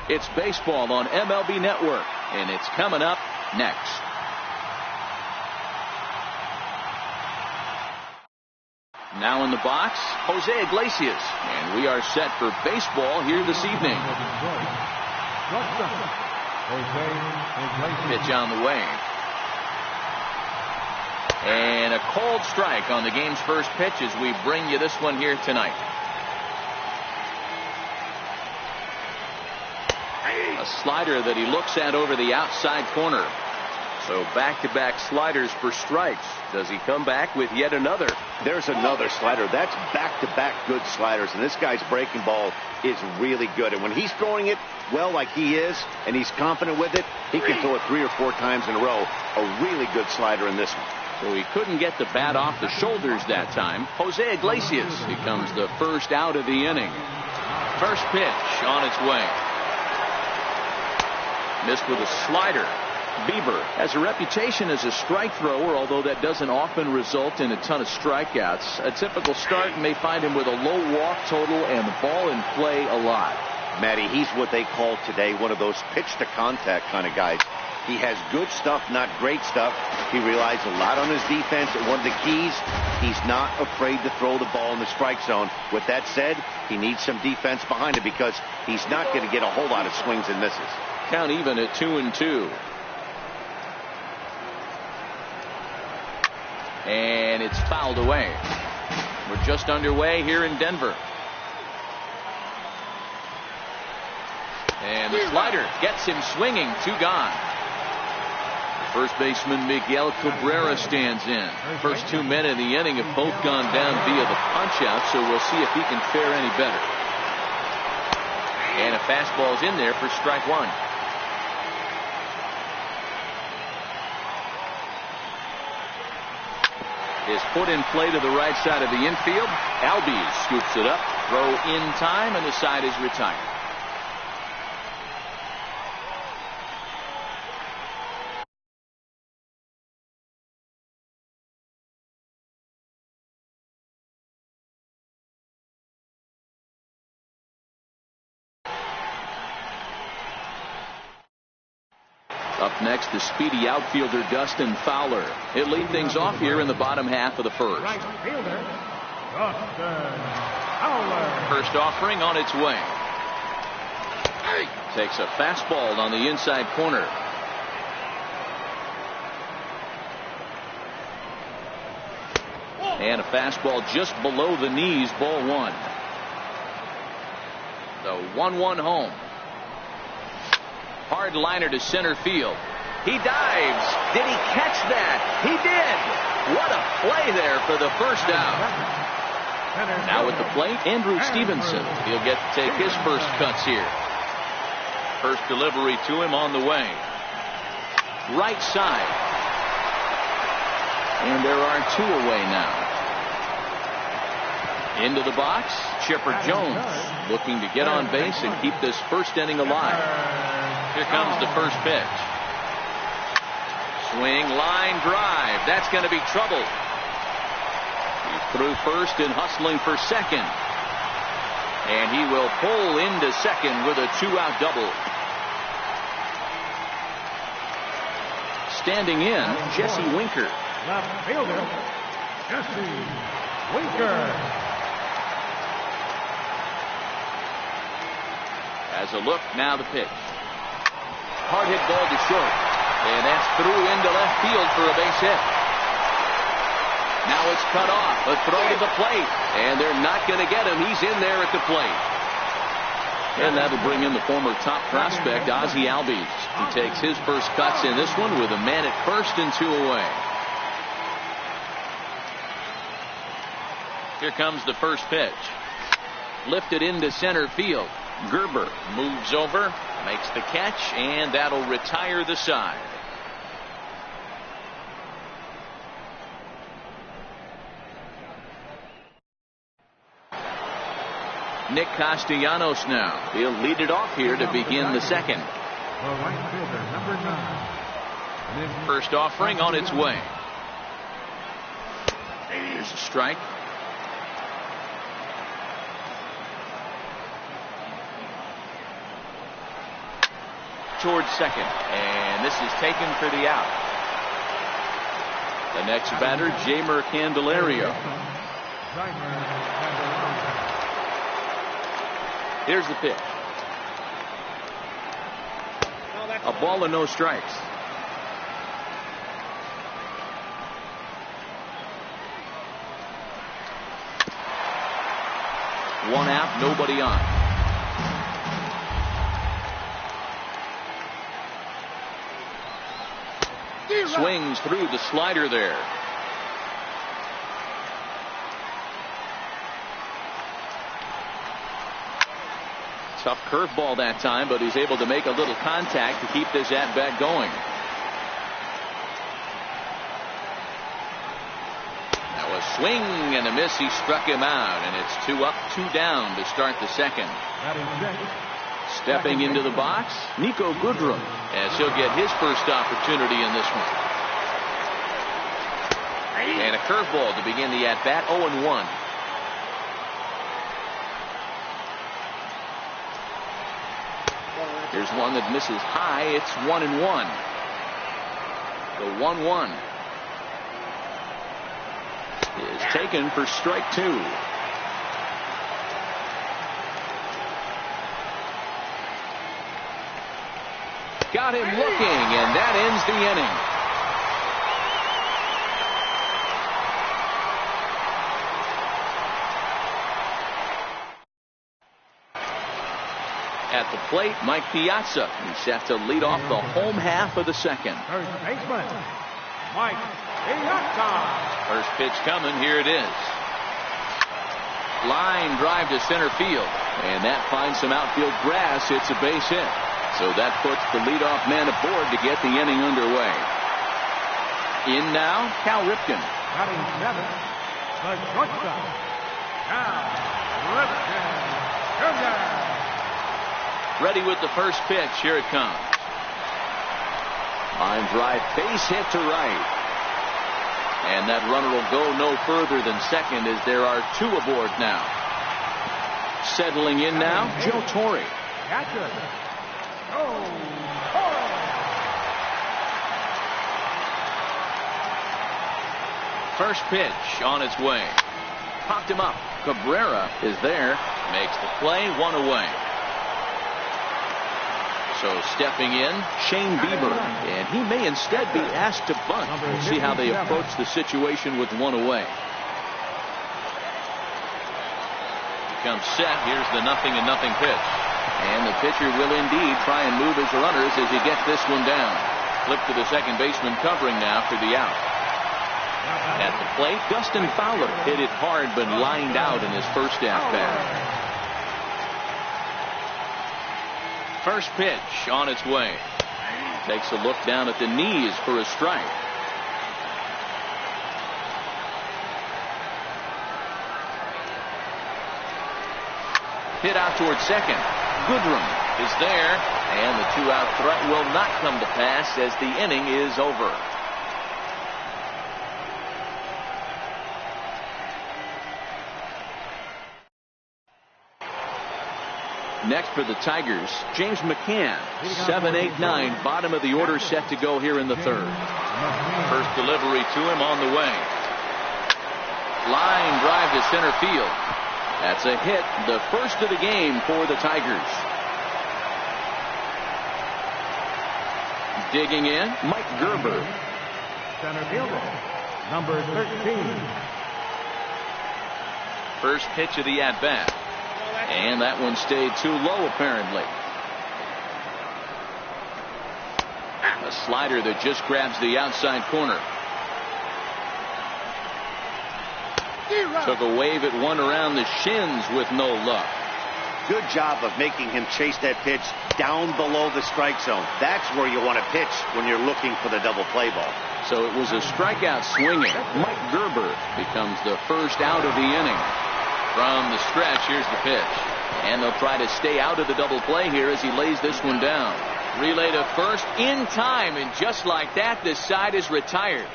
It's baseball on MLB Network, and it's coming up next. Now in the box, Jose Iglesias, and we are set for baseball here this evening. Pitch on the way. And a cold strike on the game's first pitch as we bring you this one here tonight. A slider that he looks at over the outside corner. So back-to-back sliders for strikes. Does he come back with yet another? There's another slider. That's back-to-back good sliders, and this guy's breaking ball is really good. And when he's throwing it well like he is, and he's confident with it, he can throw it 3 or 4 times in a row. A really good slider in this one. So he couldn't get the bat off the shoulders that time. Jose Iglesias becomes the first out of the inning. First pitch on its way. Missed with a slider. Bieber has a reputation as a strike thrower, although that doesn't often result in a ton of strikeouts. A typical start may find him with a low walk total and the ball in play a lot. Matty, he's what they call today one of those pitch to contact kind of guys. He has good stuff, not great stuff. He relies a lot on his defense. And one of the keys, he's not afraid to throw the ball in the strike zone. With that said, he needs some defense behind him because he's not going to get a whole lot of swings and misses. Count even at 2-2. And it's fouled away. We're just underway here in Denver. And the slider gets him swinging. 2 gone. First baseman Miguel Cabrera stands in. First 2 men in the inning have both gone down via the punch-out, so we'll see if he can fare any better. And a fastball's in there for strike 1. Is put in play to the right side of the infield. Albies scoops it up. Throw in time, and the side is retired. Up next, the speedy outfielder Dustin Fowler. He'll lead things off here in the bottom half of the first. Right fielder, Dustin Fowler. First offering on its way. Takes a fastball on the inside corner. And a fastball just below the knees, ball 1. The 1-1 home. Hard liner to center field. He dives. Did he catch that? He did. What a play there for the first out. Now at the plate, Andrew Stevenson. He'll get to take his first cuts here. First delivery to him on the way. Right side. And there are 2 away now. Into the box, Chipper Jones looking to get on base and keep this first inning alive. Here comes the first pitch. Swing, line drive. That's going to be trouble. He's through first and hustling for second. And he will pull into second with a 2-out double. Standing in, Jesse Winker. Left fielder, Jesse Winker. As a look, now the pitch. Hard hit ball to short. And that's through into left field for a base hit. Now it's cut off. A throw to the plate. And they're not going to get him. He's in there at the plate. And that'll bring in the former top prospect, Ozzie Albies. He takes his first cuts in this one with a man at first and 2 away. Here comes the first pitch. Lifted into center field. Gerber moves over, makes the catch, and that'll retire the side. Nick Castellanos now. He'll lead it off here to begin the second. Right fielder, number 9. First offering on its way. Here's a strike. towards second, and this is taken for the out. The next batter, Jamer Candelario. Here's the pitch. A ball and no strikes. One out, nobody on. Swings through the slider there. Tough curveball that time, but he's able to make a little contact to keep this at-bat going. Now a swing and a miss. He struck him out, and it's 2 up, 2 down to start the second. Stepping into the box, Nico Goodrum, as he'll get his first opportunity in this one. And a curveball to begin the at-bat, 0-1. Here's one that misses high. It's 1-1. The 1-1 is taken for strike 2. Got him looking, and that ends the inning. At the plate, Mike Piazza. He's set to lead off the home half of the second. First baseman, Mike Piazza. First pitch coming. Here it is. Line drive to center field, and that finds some outfield grass. It's a base hit. So that puts the leadoff man aboard to get the inning underway. In now, Cal Ripken. Batting 7th, the shortstop, Cal Ripken Jr. Ready with the first pitch. Here it comes. Line drive, base hit to right. And that runner will go no further than second, as there are 2 aboard now. Settling in now, Joe Torre. Catcher. First pitch on its way. Popped him up. Cabrera is there. Makes the play, 1 away. So stepping in, Shane Bieber, and he may instead be asked to bunt. We'll see how they approach the situation with 1 away. Becomes set. Here's the 0-0 pitch. And the pitcher will indeed try and move his runners as he gets this one down. Flip to the second baseman covering now for the out. At the plate, Dustin Fowler hit it hard but lined out in his first at-bat. First pitch on its way. Takes a look down at the knees for a strike. Hit out towards second. Goodrum is there, and the 2-out threat will not come to pass as the inning is over. Next for the Tigers, James McCann. 7, 8, 9, bottom of the order, set to go here in the third. First delivery to him on the way. Line drive to center field. That's a hit, the first of the game for the Tigers. Digging in, Mike Gerber. Center fielder, number 13. First pitch of the at-bat. And that one stayed too low, apparently. A slider that just grabs the outside corner. Took a wave at one around the shins with no luck. Good job of making him chase that pitch down below the strike zone. That's where you want to pitch when you're looking for the double play ball. So it was a strikeout swinging. Mike Gerber becomes the first out of the inning. From the stretch, here's the pitch. And they'll try to stay out of the double play here as he lays this one down. Relay to first in time, and just like that, this side is retired.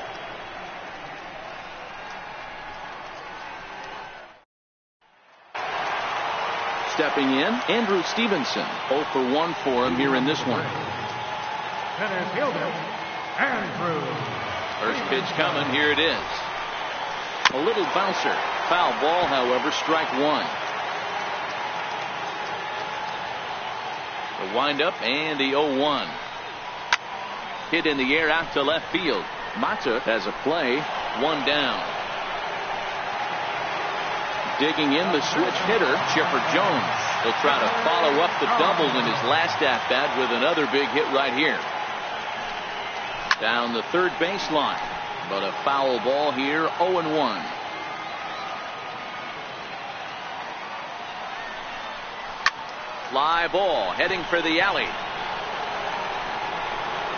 Stepping in, Andrew Stevenson. 0 for 1 for him here in this one. Center fielder, Andrew. First pitch coming. Here it is. A little bouncer. Foul ball, however, strike one. The windup and the 0-1. Hit in the air out to left field. Mata has a play. One down. Digging in the switch hitter, Chipper Jones. He'll try to follow up the double in his last at-bat with another big hit right here. Down the third baseline, but a foul ball here, 0-1. Fly ball heading for the alley.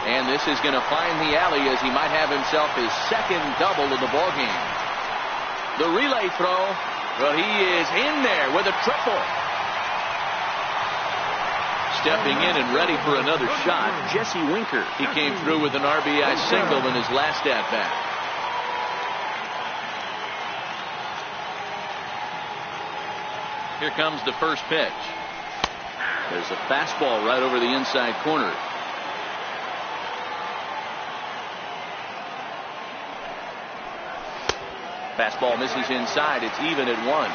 And this is going to find the alley as he might have himself his second double of the ballgame. The relay throw, well, he is in there with a triple. Stepping in and ready for another shot, Jesse Winker. He came through with an RBI single in his last at-bat. Here comes the first pitch. There's a fastball right over the inside corner. Fastball misses inside. It's even at 1.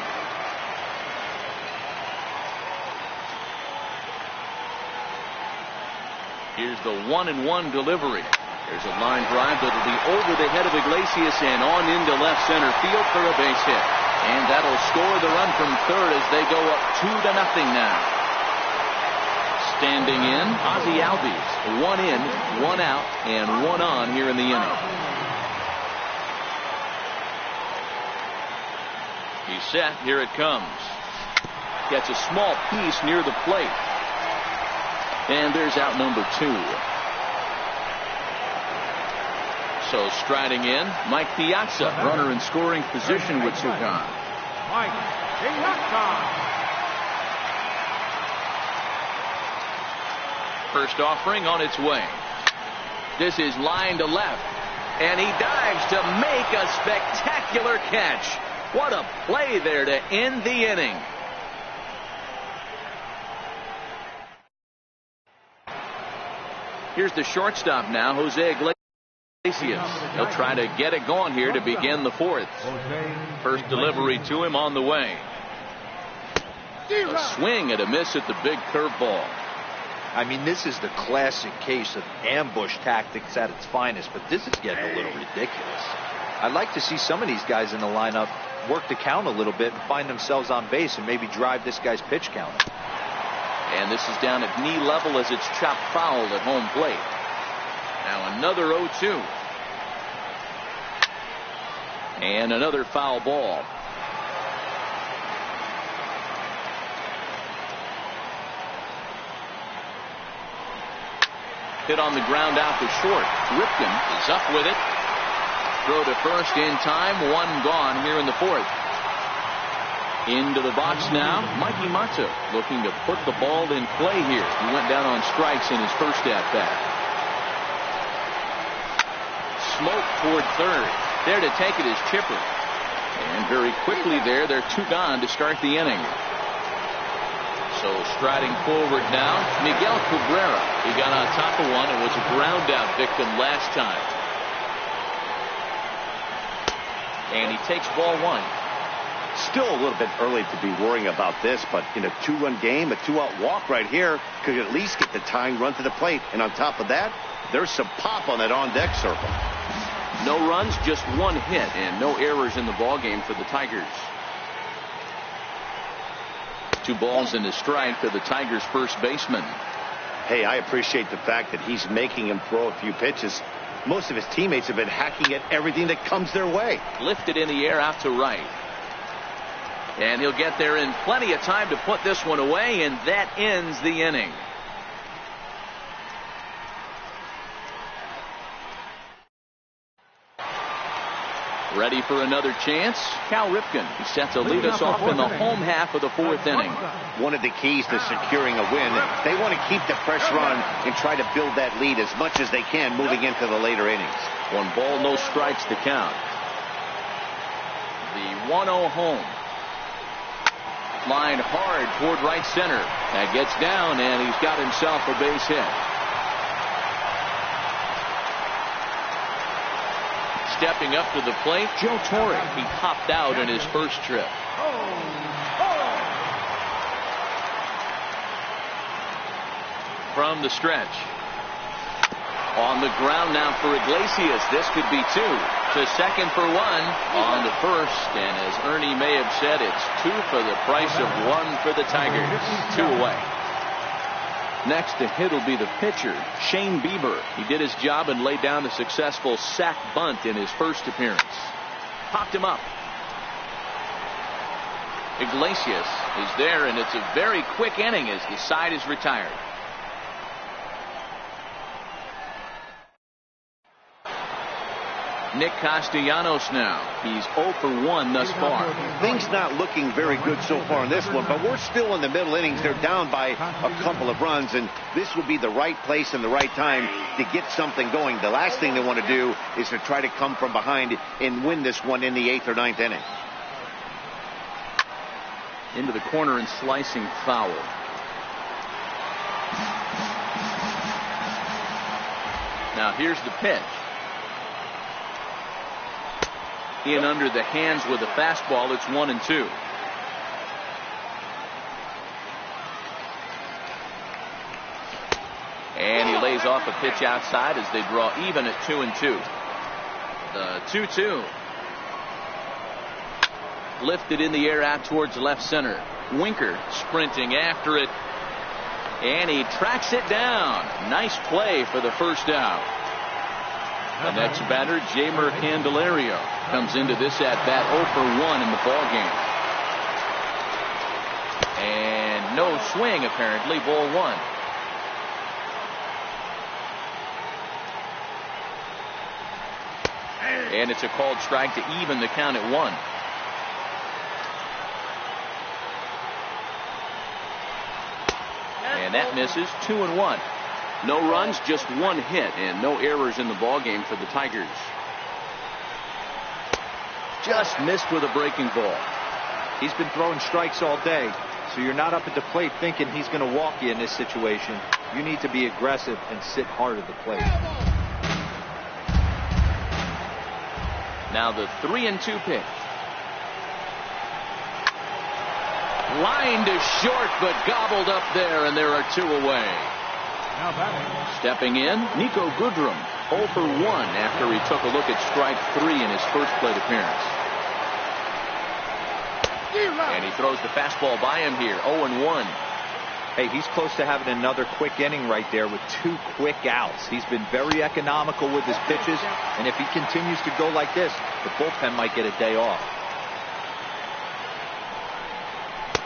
Here's the 1-1 delivery. There's a line drive that'll be over the head of Iglesias and on into left center field for a base hit. And that'll score the run from third as they go up 2-0 now. Standing in, Ozzie Albies. 1 in, 1 out, and 1 on here in the inning. He's set. Here it comes. Gets a small piece near the plate. And there's out number 2. So striding in, Mike Piazza, runner in scoring position with Sugan. Mike Piazza. First offering on its way. This is line to left. And he dives to make a spectacular catch. What a play there to end the inning. Here's the shortstop now, Jose Iglesias. He'll try to get it going here to begin the fourth. First delivery to him on the way. A swing and a miss at the big curveball. I mean, this is the classic case of ambush tactics at its finest, but this is getting a little ridiculous. I'd like to see some of these guys in the lineup work the count a little bit and find themselves on base and maybe drive this guy's pitch count. And this is down at knee level as it's chopped foul at home plate. Now another 0-2. And another foul ball. Hit on the ground out to short. Ripken is up with it. Throw to first in time. 1 gone here in the fourth. Into the box now, Mikey Mata looking to put the ball in play here. He went down on strikes in his first at-bat. Smoke toward third. There to take it is Chipper. And very quickly there, they're 2 gone to start the inning. So striding forward now, Miguel Cabrera. He got on top of one and was a ground out victim last time. And he takes ball 1. Still a little bit early to be worrying about this, but in a 2-run game, a 2-out walk right here could at least get the tying run to the plate. And on top of that, there's some pop on that on-deck circle. No runs, just 1 hit, and no errors in the ballgame for the Tigers. 2 balls and a strike to the Tigers' first baseman. Hey, I appreciate the fact that he's making him throw a few pitches. Most of his teammates have been hacking at everything that comes their way. Lifted in the air out to right. And he'll get there in plenty of time to put this one away, and that ends the inning. Ready for another chance? Cal Ripken. He's set to lead us off in the home half of the 4th inning. One of the keys to securing a win, they want to keep the pressure on and try to build that lead as much as they can moving into the later innings. 1 ball, no strikes to count. The 1-0 home. Line hard toward right center. That gets down, and he's got himself a base hit. stepping up to the plate, Joe Torre. He popped out in his first trip. From the stretch. On the ground now for Iglesias. This could be two. To second for one. On the first. And as Ernie may have said, it's two for the price of one for the Tigers. 2 away. Next to hit will be the pitcher, Shane Bieber. He did his job and laid down a successful sac bunt in his first appearance. Popped him up. Iglesias is there, and it's a very quick inning as the side is retired. Nick Castellanos now. He's 0 for 1 thus far. Things not looking very good so far in this one, but we're still in the middle innings. They're down by a couple of runs, and this will be the right place and the right time to get something going. The last thing they want to do is to try to come from behind and win this one in the 8th or 9th inning. Into the corner and slicing foul. Now here's the pitch. In under the hands with a fastball. It's 1-2. And he lays off a pitch outside as they draw even at 2-2. The 2-2. Lifted in the air out towards left center. Winker sprinting after it. And he tracks it down. Nice play for the first out. The next batter, Jamer Candelario, comes into this at-bat 0 for 1 in the ball game. And no swing, apparently. Ball 1. And it's a called strike to even the count at 1. And that misses. 2-1. No runs, just 1 hit, and no errors in the ballgame for the Tigers. Just missed with a breaking ball. He's been throwing strikes all day, so you're not up at the plate thinking he's going to walk you in this situation. You need to be aggressive and sit hard at the plate. Now the 3-2 pitch. Line to short, but gobbled up there, and there are 2 away. Stepping in, Nico Goodrum, 0 for 1 after he took a look at strike 3 in his first plate appearance. And he throws the fastball by him here, 0-1. Hey, he's close to having another quick inning right there with 2 quick outs. He's been very economical with his pitches, and if he continues to go like this, the bullpen might get a day off.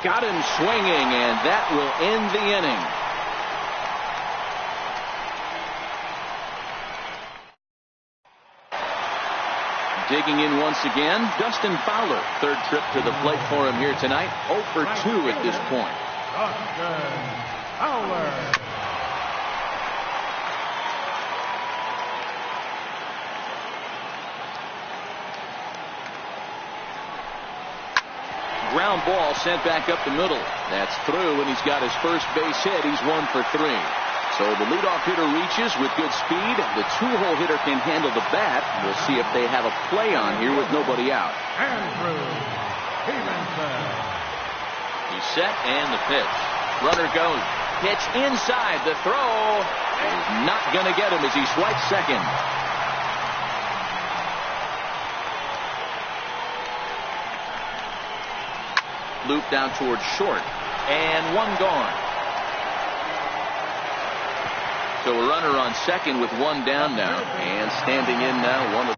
Got him swinging, and that will end the inning. Digging in once again, Dustin Fowler. 3rd trip to the plate for him here tonight. 0 for 2 at this point. Dustin Fowler. Ground ball sent back up the middle. That's through, and he's got his first base hit. He's 1 for 3. So the leadoff hitter reaches with good speed. The 2-hole hitter can handle the bat. We'll see if they have a play on here with nobody out. He's set, and the pitch. Runner goes. Pitch inside. The throw is not going to get him as he swipes second. Loop down towards short. And 1 gone. So a runner on second with 1 down now. And standing in now, one of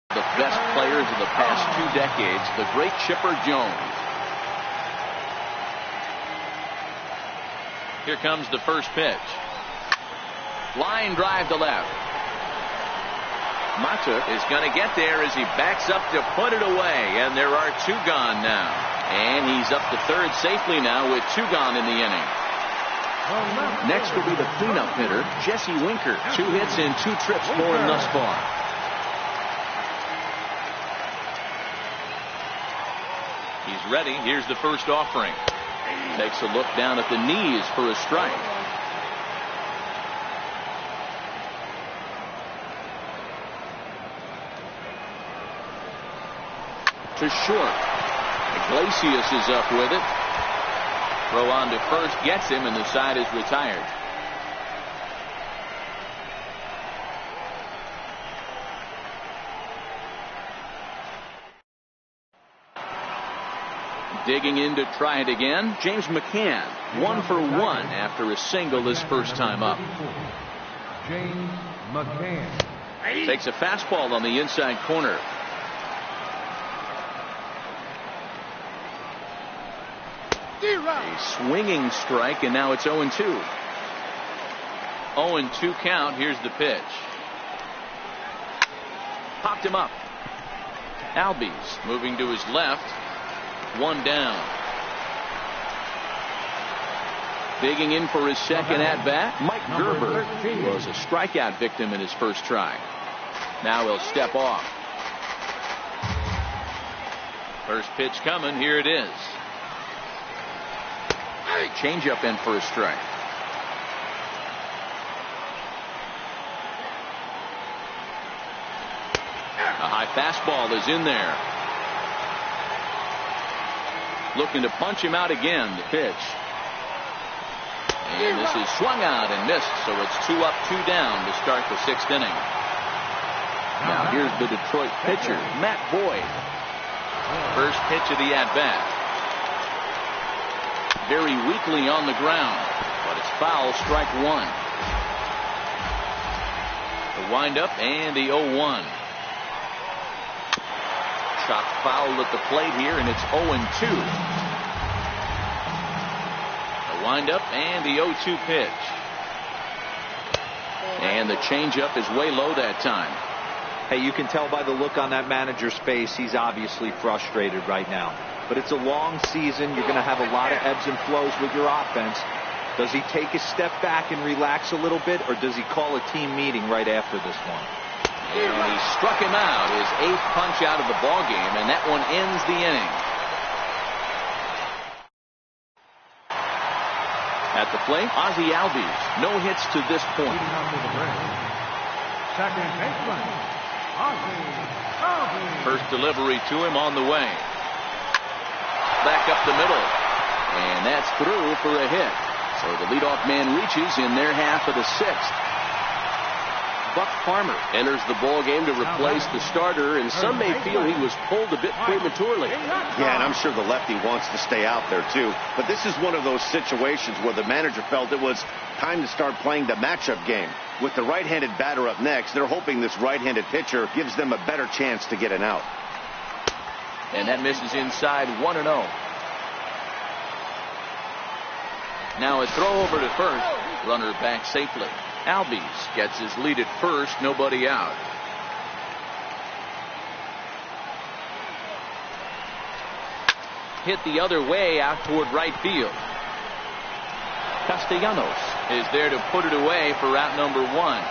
the best players of the past 2 decades, the great Chipper Jones. Here comes the first pitch. Line drive to left. Mata is going to get there as he backs up to put it away, and there are 2 gone now. And he's up to third safely now with 2 gone in the inning. Next will be the cleanup hitter, Jesse Winker. 2 hits and 2 trips for him thus far. ready. Here's the first offering. Takes a look down at the knees for a strike. To short. Iglesias is up with it. Throw on to first gets him, and the side is retired. Digging in to try it again, James McCann, 1 for 1 after a single his first time up. James McCann. Takes a fastball on the inside corner. A swinging strike, and now it's 0-2. 0-2 count. Here's the pitch. Popped him up. Albies moving to his left. 1 down. Digging in for his second at bat, Mike Gerber was a strikeout victim in his first try. Now he'll step off. First pitch coming. Here it is. Changeup in for a strike. A high fastball is in there. Looking to punch him out again. The pitch. And this is swung out and missed, so it's 2 up, 2 down to start the 6th inning. Now here's the Detroit pitcher, Matt Boyd. First pitch of the at-bat. Very weakly on the ground, but it's foul, strike 1. The windup and the 0-1. Shot foul at the plate here, and it's 0-2. The windup and the 0-2 pitch. And the changeup is way low that time. Hey, you can tell by the look on that manager's face, he's obviously frustrated right now. But it's a long season. You're going to have a lot of ebbs and flows with your offense. Does he take a step back and relax a little bit, or does he call a team meeting right after this one? And he struck him out, his 8th punch out of the ball game, and that one ends the inning. At the plate, Ozzie Albies, no hits to this point. Second baseman, Ozzie Albies. First delivery to him on the way. Back up the middle, and that's through for a hit. So the leadoff man reaches in their half of the 6th. Buck Farmer enters the ball game to replace the starter, and some may feel he was pulled a bit prematurely. Yeah, and I'm sure the lefty wants to stay out there too. But this is one of those situations where the manager felt it was time to start playing the matchup game. With the right-handed batter up next, they're hoping this right-handed pitcher gives them a better chance to get an out. And that misses inside, 1-0. Now a throw over to first. Runner back safely. Albies gets his lead at first. Nobody out. Hit the other way out toward right field. Castellanos is there to put it away for out number 1.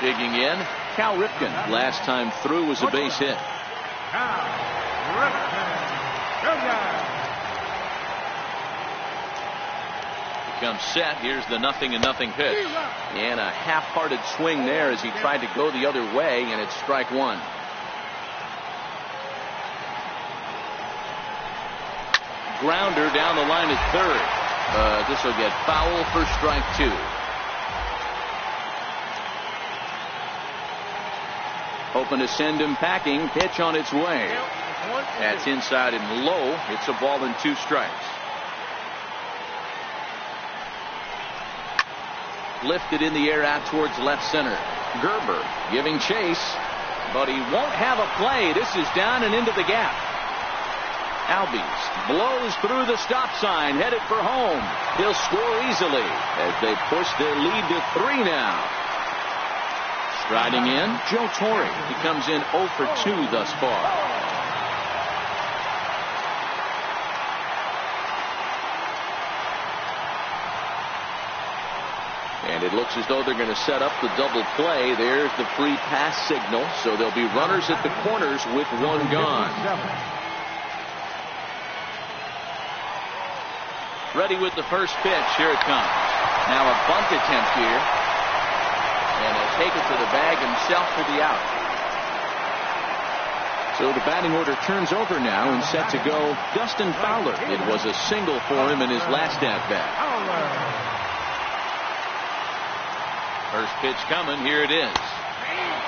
Digging in, Cal Ripken. Last time through was a base hit. Becomes set. Here's the 0-0 pitch. And a half-hearted swing there as he tried to go the other way, and it's strike 1. Grounder down the line at third. This will get foul for strike 2. Hoping to send him packing. Pitch on its way. That's inside and low. It's a ball and 2 strikes. Lifted in the air out towards left center. Gerber giving chase, but he won't have a play. This is down and into the gap. Albies blows through the stop sign, headed for home. He'll score easily as they push their lead to 3 now. Striding in, Joe Torre. He comes in 0 for 2 thus far. And it looks as though they're going to set up the double play. There's the free pass signal. So there'll be runners at the corners with 1 gone. Ready with the first pitch. Here it comes. Now a bunt attempt here. And he'll take it to the bag himself for the out. So the batting order turns over now and set to go Dustin Fowler. It was a single for him in his last at-bat. First pitch coming. Here it is.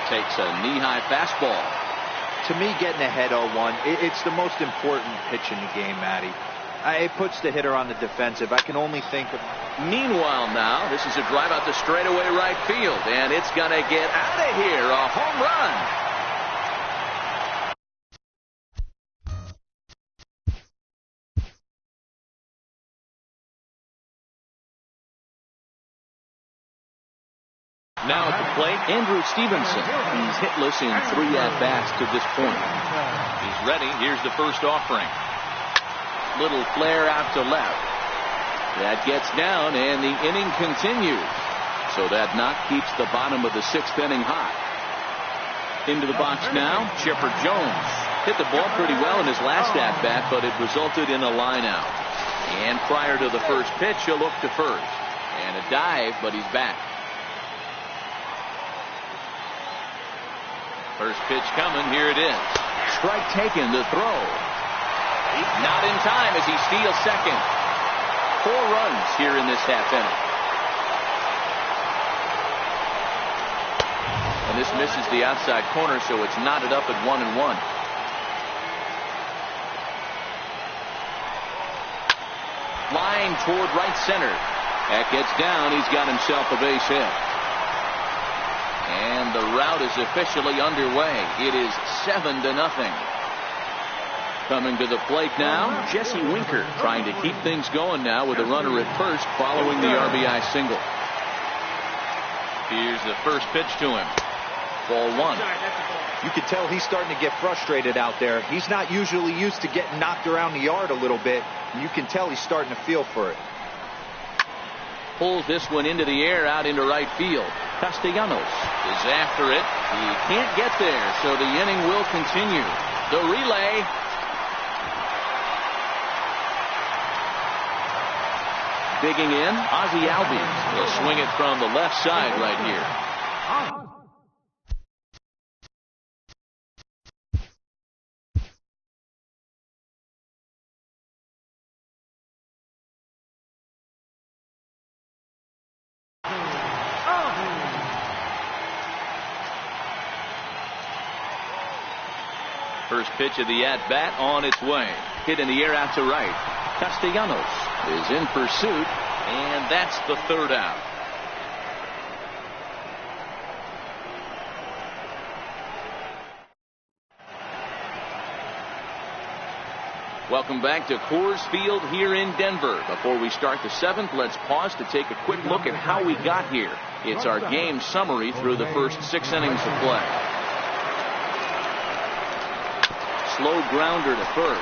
Takes a knee-high fastball. To me, getting ahead 0-1, it's the most important pitch in the game, Matty. It puts the hitter on the defensive. I can only think of... Meanwhile now, this is a drive out to straightaway right field, and it's going to get out of here. A home run. Now at the plate, Andrew Stevenson. He's hitless in 3 at-bats to this point. He's ready. Here's the first offering. Little flare out to left. That gets down, and the inning continues. So that knock keeps the bottom of the 6th inning hot. Into the box now, Chipper Jones. Hit the ball pretty well in his last at-bat, but it resulted in a line out. And prior to the first pitch, he'll look to first. And a dive, but he's back. First pitch coming. Here it is. Strike taken to throw. Not in time as he steals second. 4 runs here in this half inning. And this misses the outside corner, so it's knotted up at 1-1. Line toward right center. That gets down. He's got himself a base hit. And the rout is officially underway. It is 7-0. Coming to the plate now, Jesse Winker trying to keep things going now with a runner at first following the RBI single. Here's the first pitch to him. Ball 1. You can tell he's starting to get frustrated out there. He's not usually used to getting knocked around the yard a little bit. You can tell he's starting to feel for it. Pulls this one into the air out into right field. Castellanos is after it. He can't get there, so the inning will continue. The relay. Digging in, Ozzie Albies will swing it from the left side right here. First pitch of the at-bat on its way. Hit in the air out to right. Castellanos is in pursuit, and that's the 3rd out. Welcome back to Coors Field here in Denver. Before we start the 7th, let's pause to take a quick look at how we got here. It's our game summary through the first 6 innings of play. Slow grounder to first.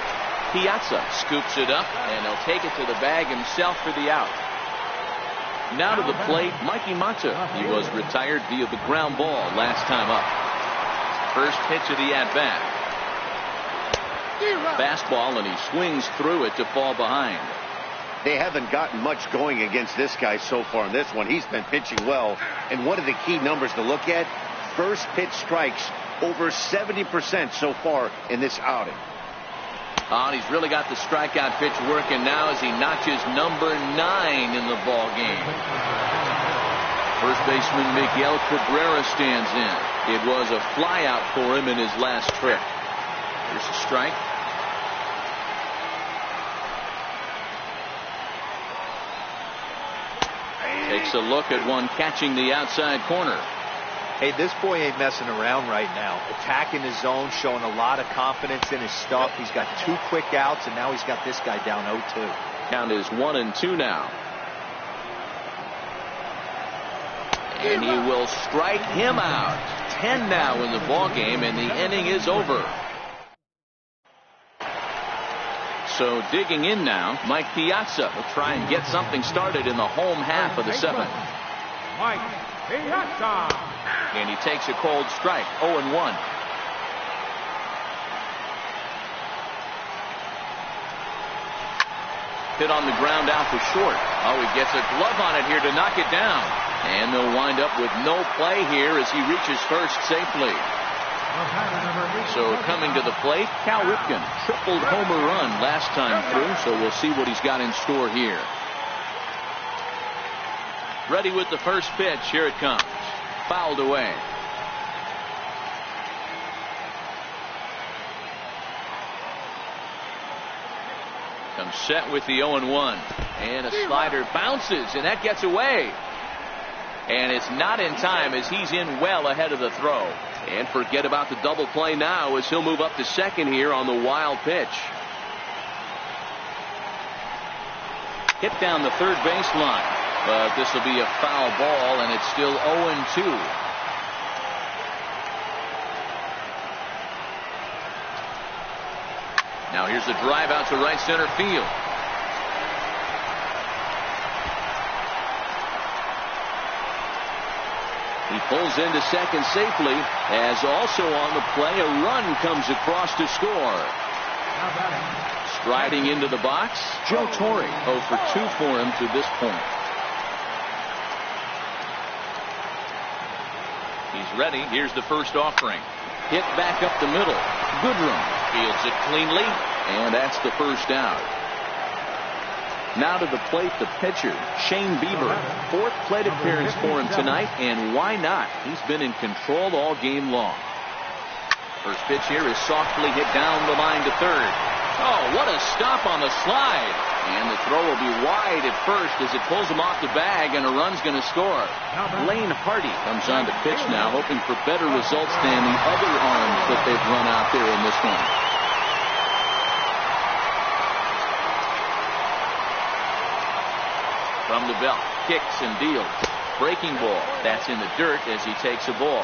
Piazza scoops it up, and he'll take it to the bag himself for the out. Now to the plate, Mikey Mata. He was retired via the ground ball last time up. First pitch of the at-bat. Fastball, and he swings through it to fall behind. They haven't gotten much going against this guy so far in this one. He's been pitching well. And one of the key numbers to look at, first pitch strikes over 70% so far in this outing. Oh, he's really got the strikeout pitch working now as he notches number 9 in the ball game. First baseman Miguel Cabrera stands in. It was a flyout for him in his last trip. Here's a strike. Takes a look at one catching the outside corner. Hey, this boy ain't messing around right now. Attacking his zone, showing a lot of confidence in his stuff. He's got 2 quick outs, and now he's got this guy down 0-2. Count is 1-2 now. And he will strike him out. 10 now in the ball game, and the inning is over. So digging in now, Mike Piazza will try and get something started in the home half of the 7th. Mike Piazza. And he takes a cold strike, 0-1. hit on the ground out for short. Oh, he gets a glove on it here to knock it down. And they'll wind up with no play here as he reaches first safely. So coming to the plate, Cal Ripken, tripled homer run last time through, so we'll see what he's got in store here. Ready with the first pitch. Here it comes. Fouled away. Comes set with the 0-1. And a slider bounces, and that gets away. And it's not in time as he's in well ahead of the throw. And forget about the double play now as he'll move up to second here on the wild pitch. Hit down the third baseline. But this will be a foul ball, and it's still 0-2. Now here's a drive out to right center field. He pulls into second safely, as also on the play a run comes across to score. Striding into the box, Joe Torre. 0 for 2 for him to this point. He's ready. Here's the first offering. Hit back up the middle. Goodrum fields it cleanly, and that's the first out. Now to the plate, the pitcher, Shane Bieber. 4th plate appearance for him tonight, and why not? He's been in control all game long. First pitch here is softly hit down the line to third. Oh, what a stop on the slide. And the throw will be wide at first as it pulls him off the bag, and a run's going to score. Lane Hardy comes on to pitch now, hoping for better results than the other arms that they've run out there in this one. From the belt, kicks and deals. Breaking ball. That's in the dirt as he takes a ball.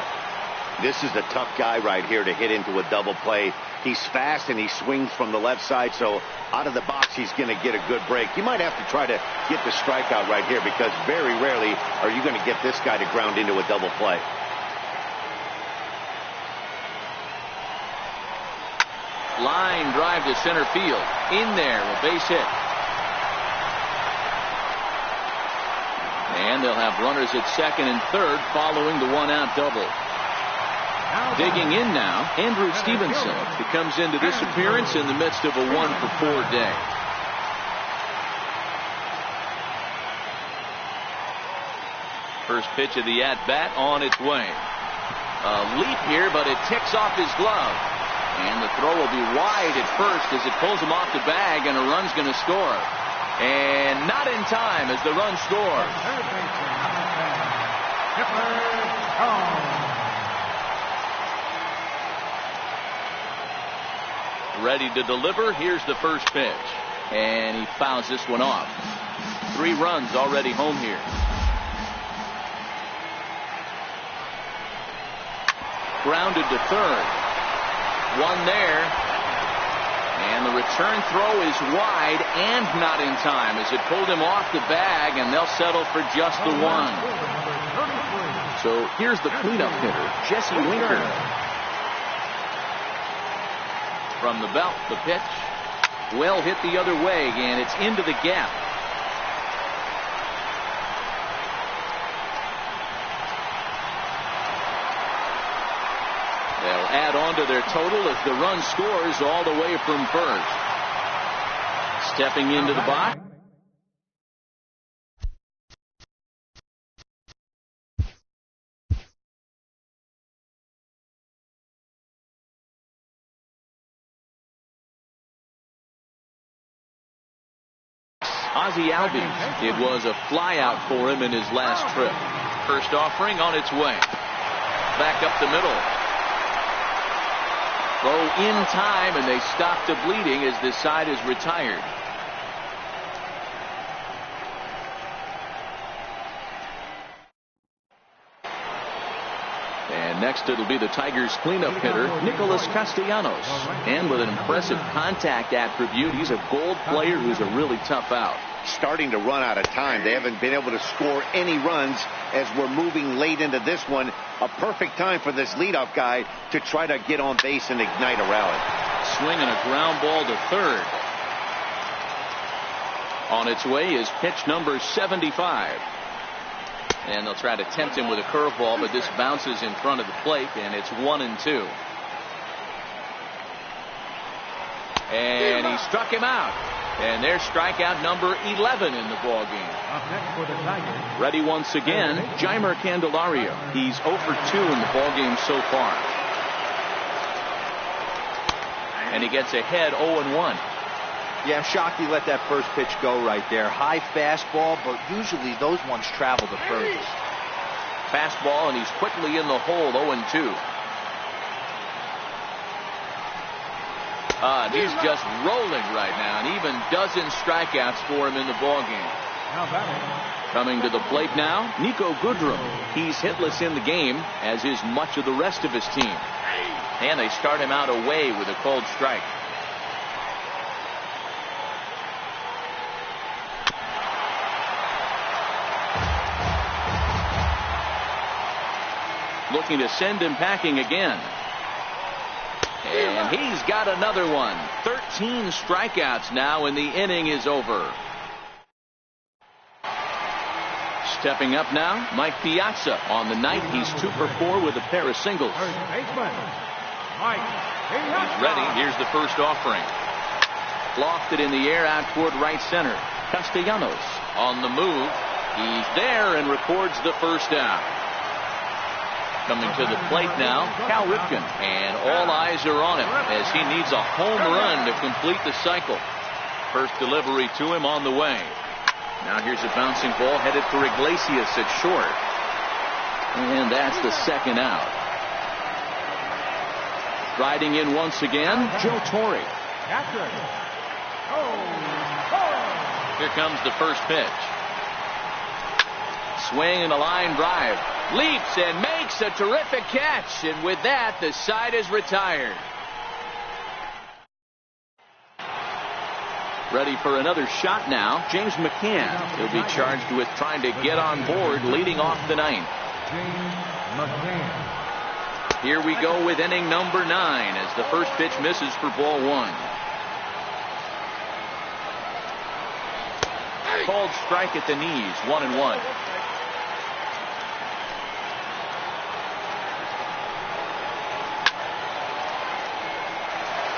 This is a tough guy right here to hit into a double play. He's fast and he swings from the left side, so out of the box he's going to get a good break. You might have to try to get the strikeout right here, because very rarely are you going to get this guy to ground into a double play. Line drive to center field. In there, a base hit. And they'll have runners at second and third following the 1-out double. Digging in now, Andrew Stevenson, who comes into this appearance in the midst of a 1-for-4 day. First pitch of the at-bat on its way. A leap here, but it ticks off his glove. And the throw will be wide at first as it pulls him off the bag, and a run's going to score. And not in time as the run scores. Ready to deliver. Here's the first pitch. And he fouls this one off. 3 runs already home here. Grounded to third. One there. And the return throw is wide and not in time as it pulled him off the bag, and they'll settle for just the 1. So here's the cleanup hitter, Jesse Winker. From the belt, the pitch. Well hit the other way, and it's into the gap. They'll add on to their total as the run scores all the way from first. Stepping into the box. Ozzie Albies. It was a flyout for him in his last trip. First offering on its way. Back up the middle. Throw in time, and they stop the bleeding as this side is retired. And next it'll be the Tigers cleanup hitter, Nicholas Castellanos. And with an impressive contact attribute, he's a gold player who's a really tough out. Starting to run out of time. They haven't been able to score any runs as we're moving late into this one. A perfect time for this leadoff guy to try to get on base and ignite a rally. Swinging a ground ball to third. On its way is pitch number 75. And they'll try to tempt him with a curveball, but this bounces in front of the plate, and it's 1-2. And he struck him out. And there's strikeout number 11 in the ball game. Ready once again, Jeimer Candelario. He's 0 for 2 in the ball game so far. And he gets ahead 0-1. Yeah, I'm shocked he let that first pitch go right there. High fastball, but usually those ones travel the furthest. Fastball, and he's quickly in the hole, 0-2. He's just rolling right now, and even dozen strikeouts for him in the ballgame. Coming to the plate now, Nico Goodrum. He's hitless in the game, as is much of the rest of his team. And they start him out away with a cold strike. Looking to send him packing again. And he's got another one. 13 strikeouts now, and the inning is over. Stepping up now, Mike Piazza. On the night, he's 2 for 4 with a pair of singles. He's ready. Here's the first offering. Lofted in the air out toward right center. Castellanos on the move. He's there and records the first down. Coming to the plate now, Cal Ripken, and all eyes are on him as he needs a home run to complete the cycle. First delivery to him on the way. Now here's a bouncing ball headed for Iglesias at short. And that's the second out. Riding in once again, Joe Torre. Here comes the first pitch. Swing and a line drive. Leaps and makes a terrific catch. And with that, the side is retired. Ready for another shot now, James McCann. He'll be charged with trying to get on board leading off the ninth. Here we go with inning number 9 as the first pitch misses for ball 1. Called strike at the knees, 1-1.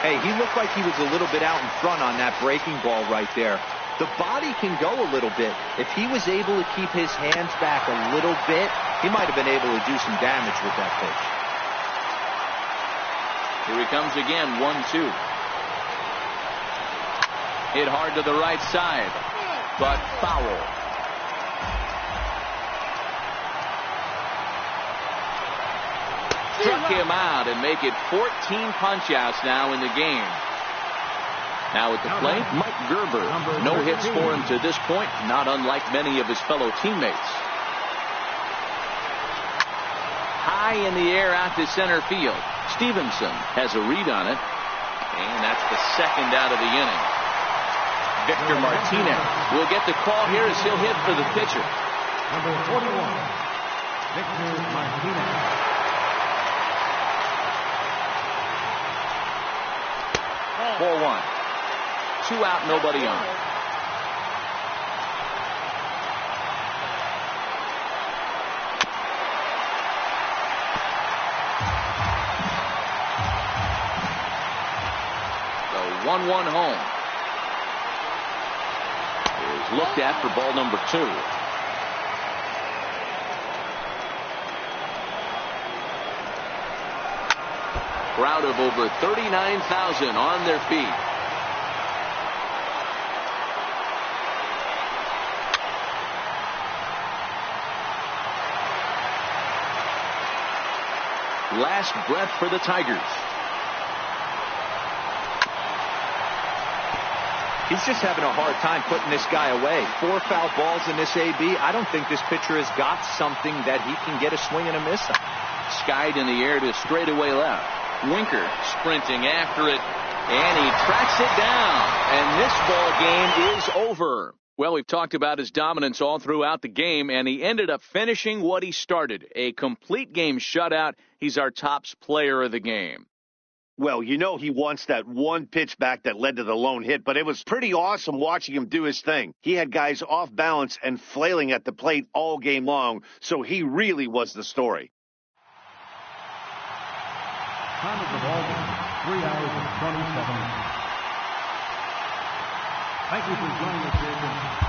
Hey, he looked like he was a little bit out in front on that breaking ball right there. The body can go a little bit. If he was able to keep his hands back a little bit, he might have been able to do some damage with that pitch. Here he comes again, 1-2. Hit hard to the right side, but foul. Struck him out and make it 14 punch-outs now in the game. Now at the plate, Mike Gerber. No hits for him to this point, not unlike many of his fellow teammates. High in the air out to center field. Stevenson has a read on it, and that's the second out of the inning. Victor Martinez will get the call here as he'll hit for the pitcher. Number 41, Victor Martinez. 4-1. 2 out, nobody on. The 1-1 home is looked at for ball number 2. Crowd of over 39,000 on their feet. Last breath for the Tigers. He's just having a hard time putting this guy away. 4 foul balls in this AB. I don't think this pitcher has got something that he can get a swing and a miss on. Skied in the air to straightaway left. Winker sprinting after it, and he tracks it down. And this ball game is over. Well, we've talked about his dominance all throughout the game, and he ended up finishing what he started. A complete game shutout. He's our top player of the game. Well, you know he wants that one pitch back that led to the lone hit, but it was pretty awesome watching him do his thing. He had guys off balance and flailing at the plate all game long, so he really was the story. Time of the ball game, 3 hours and 27 minutes. Thank you for joining us here tonight.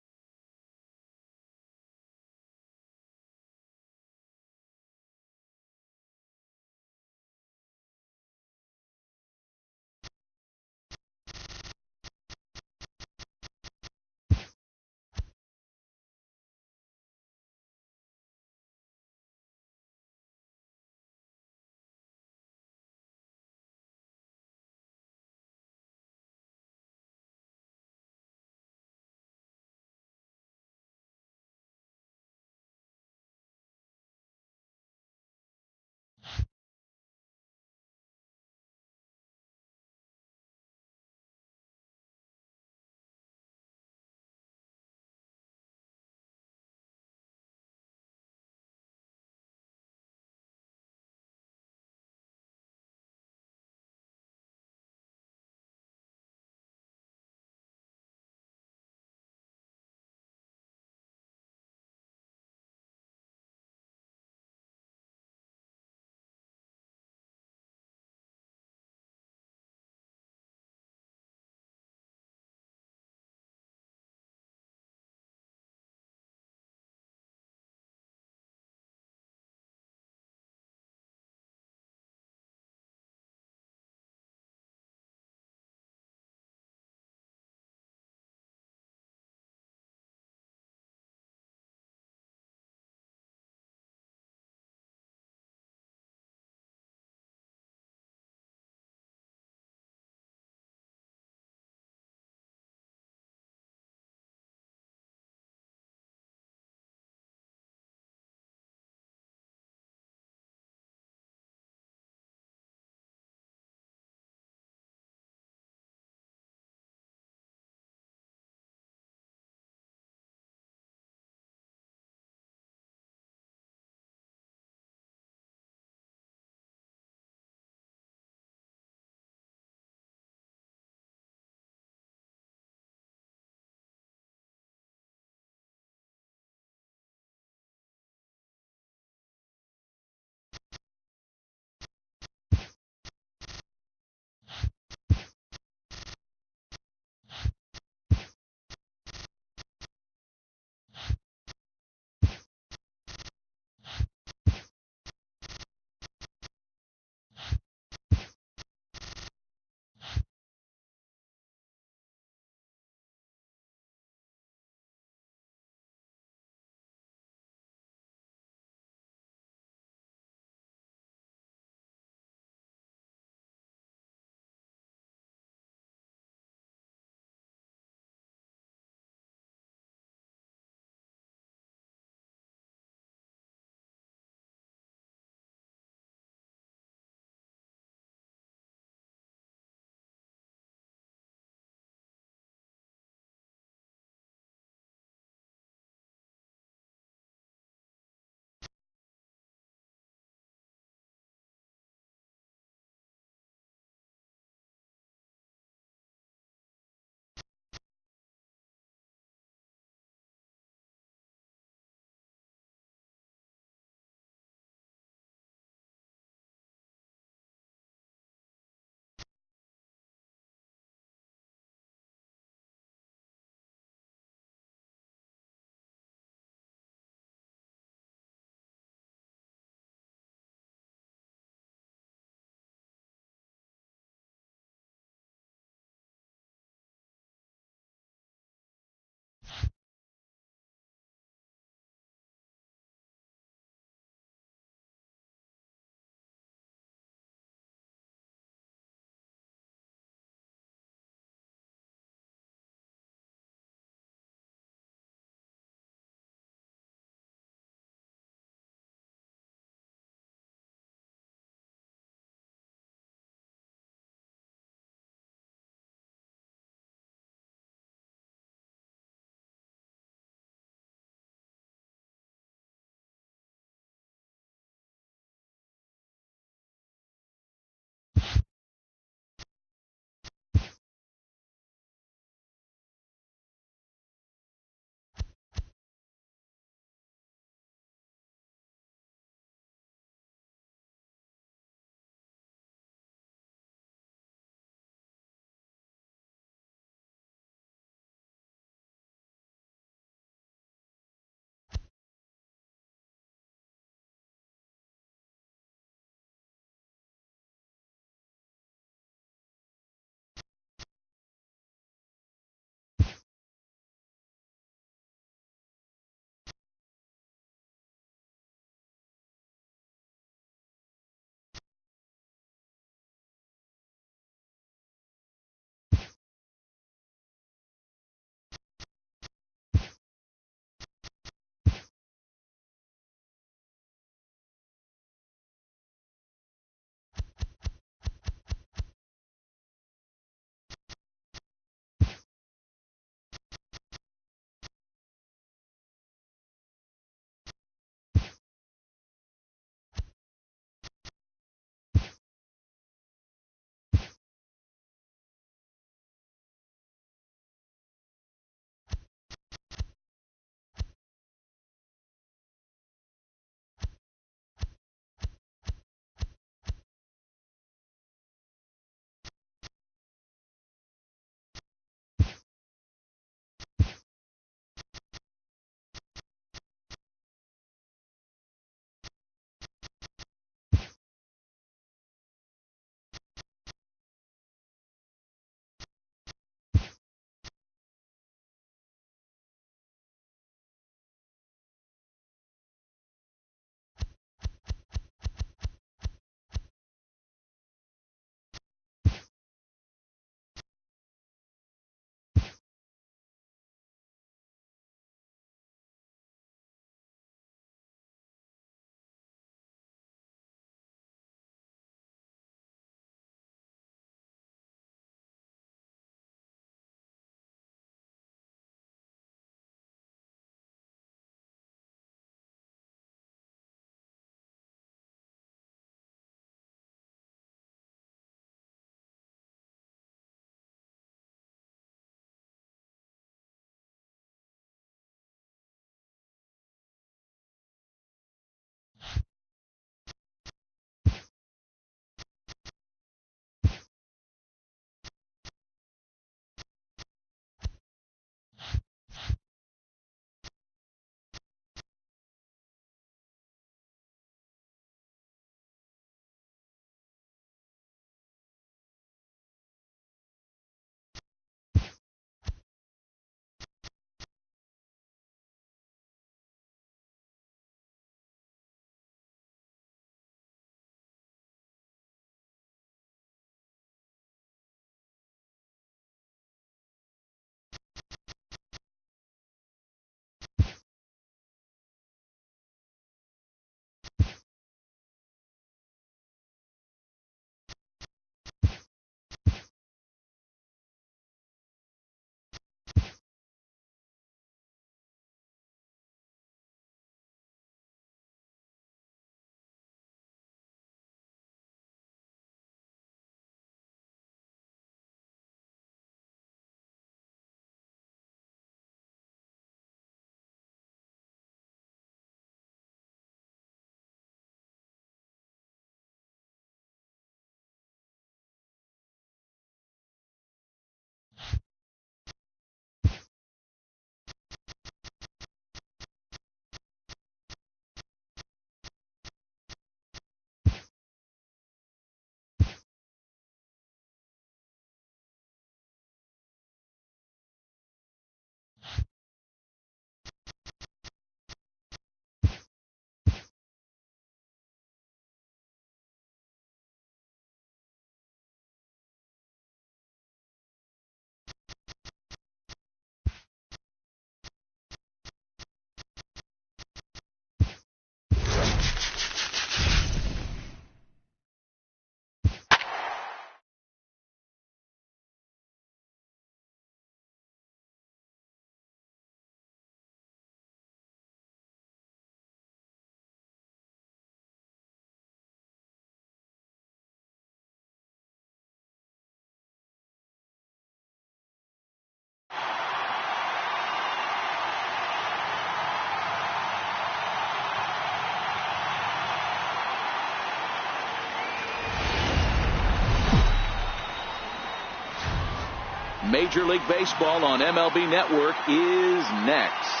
Major League Baseball on MLB Network is next.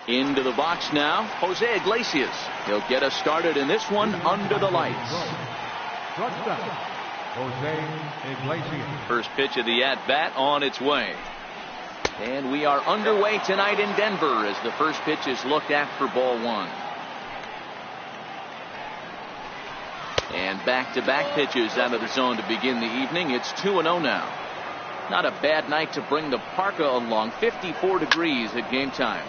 Into the box now, Jose Iglesias. He'll get us started in this one under the lights. Jose Iglesias. First pitch of the at-bat on its way. And we are underway tonight in Denver as the first pitch is looked at for ball one. And back-to-back pitches out of the zone to begin the evening. It's 2-0 now. Not a bad night to bring the parka along. 54 degrees at game time.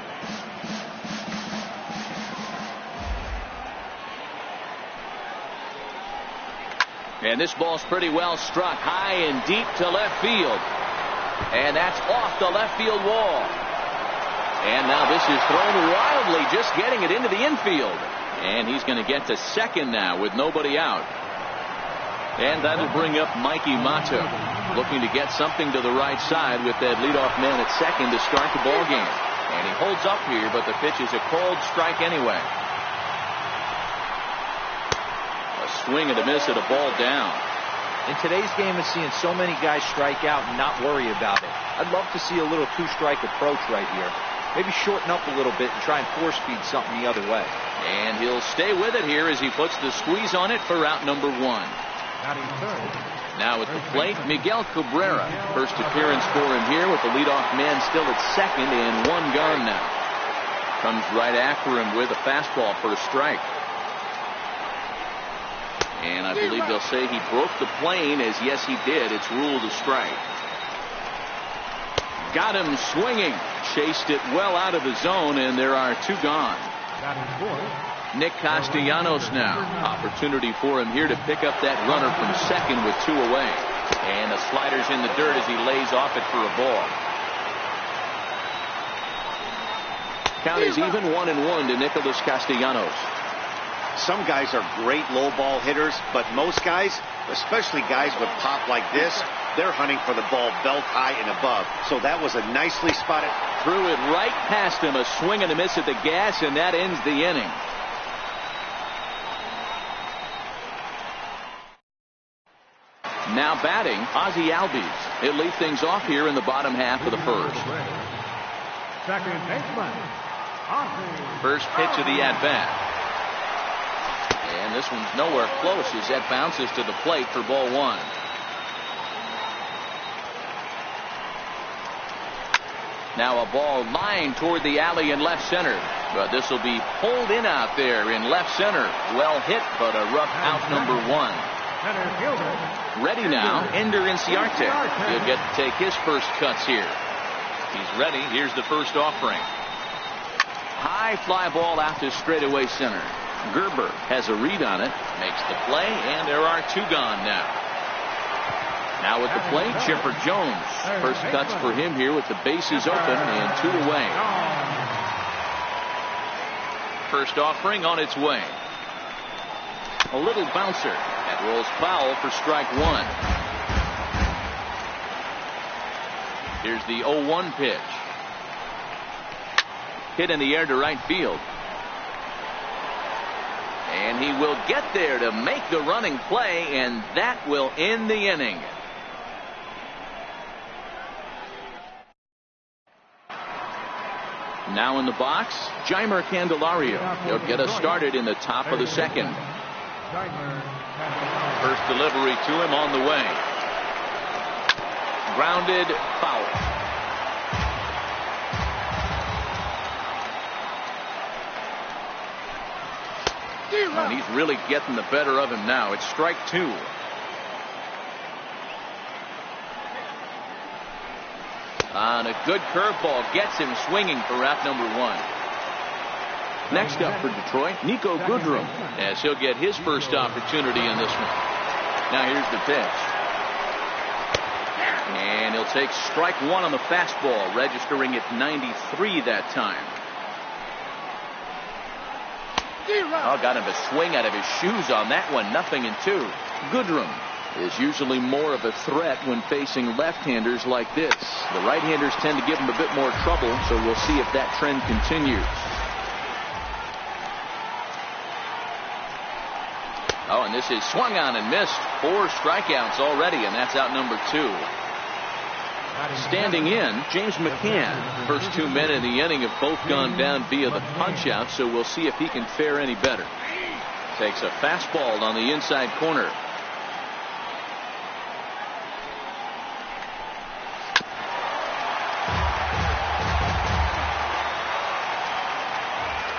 And this ball's pretty well struck high and deep to left field. And that's off the left field wall. And now this is thrown wildly, just getting it into the infield. And he's going to get to second now with nobody out. And that'll bring up Mikey Mata, looking to get something to the right side with that leadoff man at second to start the ball game. And he holds up here, but the pitch is a cold strike anyway. Swing and a miss at a ball down. In today's game, it's seeing so many guys strike out and not worry about it. I'd love to see a little two-strike approach right here. Maybe shorten up a little bit and try and force feed something the other way. And he'll stay with it here as he puts the squeeze on it for out number one. Now at the plate, Miguel Cabrera. First appearance for him here with the leadoff man still at second and one gone now. Comes right after him with a fastball for a strike. And I believe they'll say he broke the plane, as yes he did. It's ruled a strike. Got him swinging. Chased it well out of the zone, and there are two gone. Nick Castellanos now. Opportunity for him here to pick up that runner from second with two away. And the slider's in the dirt as he lays off it for a ball. Count is even 1-1 to Nicholas Castellanos. Some guys are great low ball hitters, but most guys, especially guys with pop like this, they're hunting for the ball belt high and above. So that was a nicely spotted. Threw it right past him, a swing and a miss at the gas, and that ends the inning. Now batting, Ozzie Albies. He'll lead things off here in the bottom half of the first. Second baseman, Ozzie. First pitch of the at-bat. And this one's nowhere close as that bounces to the plate for ball one. Now a ball lined toward the alley in left center. But this will be pulled in out there in left center. Well hit, but a rough out number one. Ready now, Ender Inciarte. He'll get to take his first cuts here. He's ready. Here's the first offering. High fly ball out to straightaway center. Gerber has a read on it, makes the play, and there are two gone now. Now at the plate, Chipper Jones. First cuts for him here with the bases open and two away. First offering on its way. A little bouncer that rolls foul for strike one. Here's the 0-1 pitch. Hit in the air to right field. And he will get there to make the running play, and that will end the inning. Now in the box, Jeimer Candelario. He'll get us started in the top of the second. First delivery to him on the way. Grounded, foul. And he's really getting the better of him now. It's strike two. On a good curveball, gets him swinging for out number one. Next up for Detroit, Nico Goodrum, as he'll get his first opportunity in this one. Now here's the pitch. And he'll take strike one on the fastball, registering at 93 that time. Oh, got him to swing out of his shoes on that one. 0-2. Goodrum is usually more of a threat when facing left-handers like this. The right-handers tend to give him a bit more trouble, so we'll see if that trend continues. Oh, and this is swung on and missed. 4 strikeouts already, and that's out number 2. Standing in, James McCann. First 2 men in the inning have both gone down via the punch-out, so we'll see if he can fare any better. Takes a fastball on the inside corner.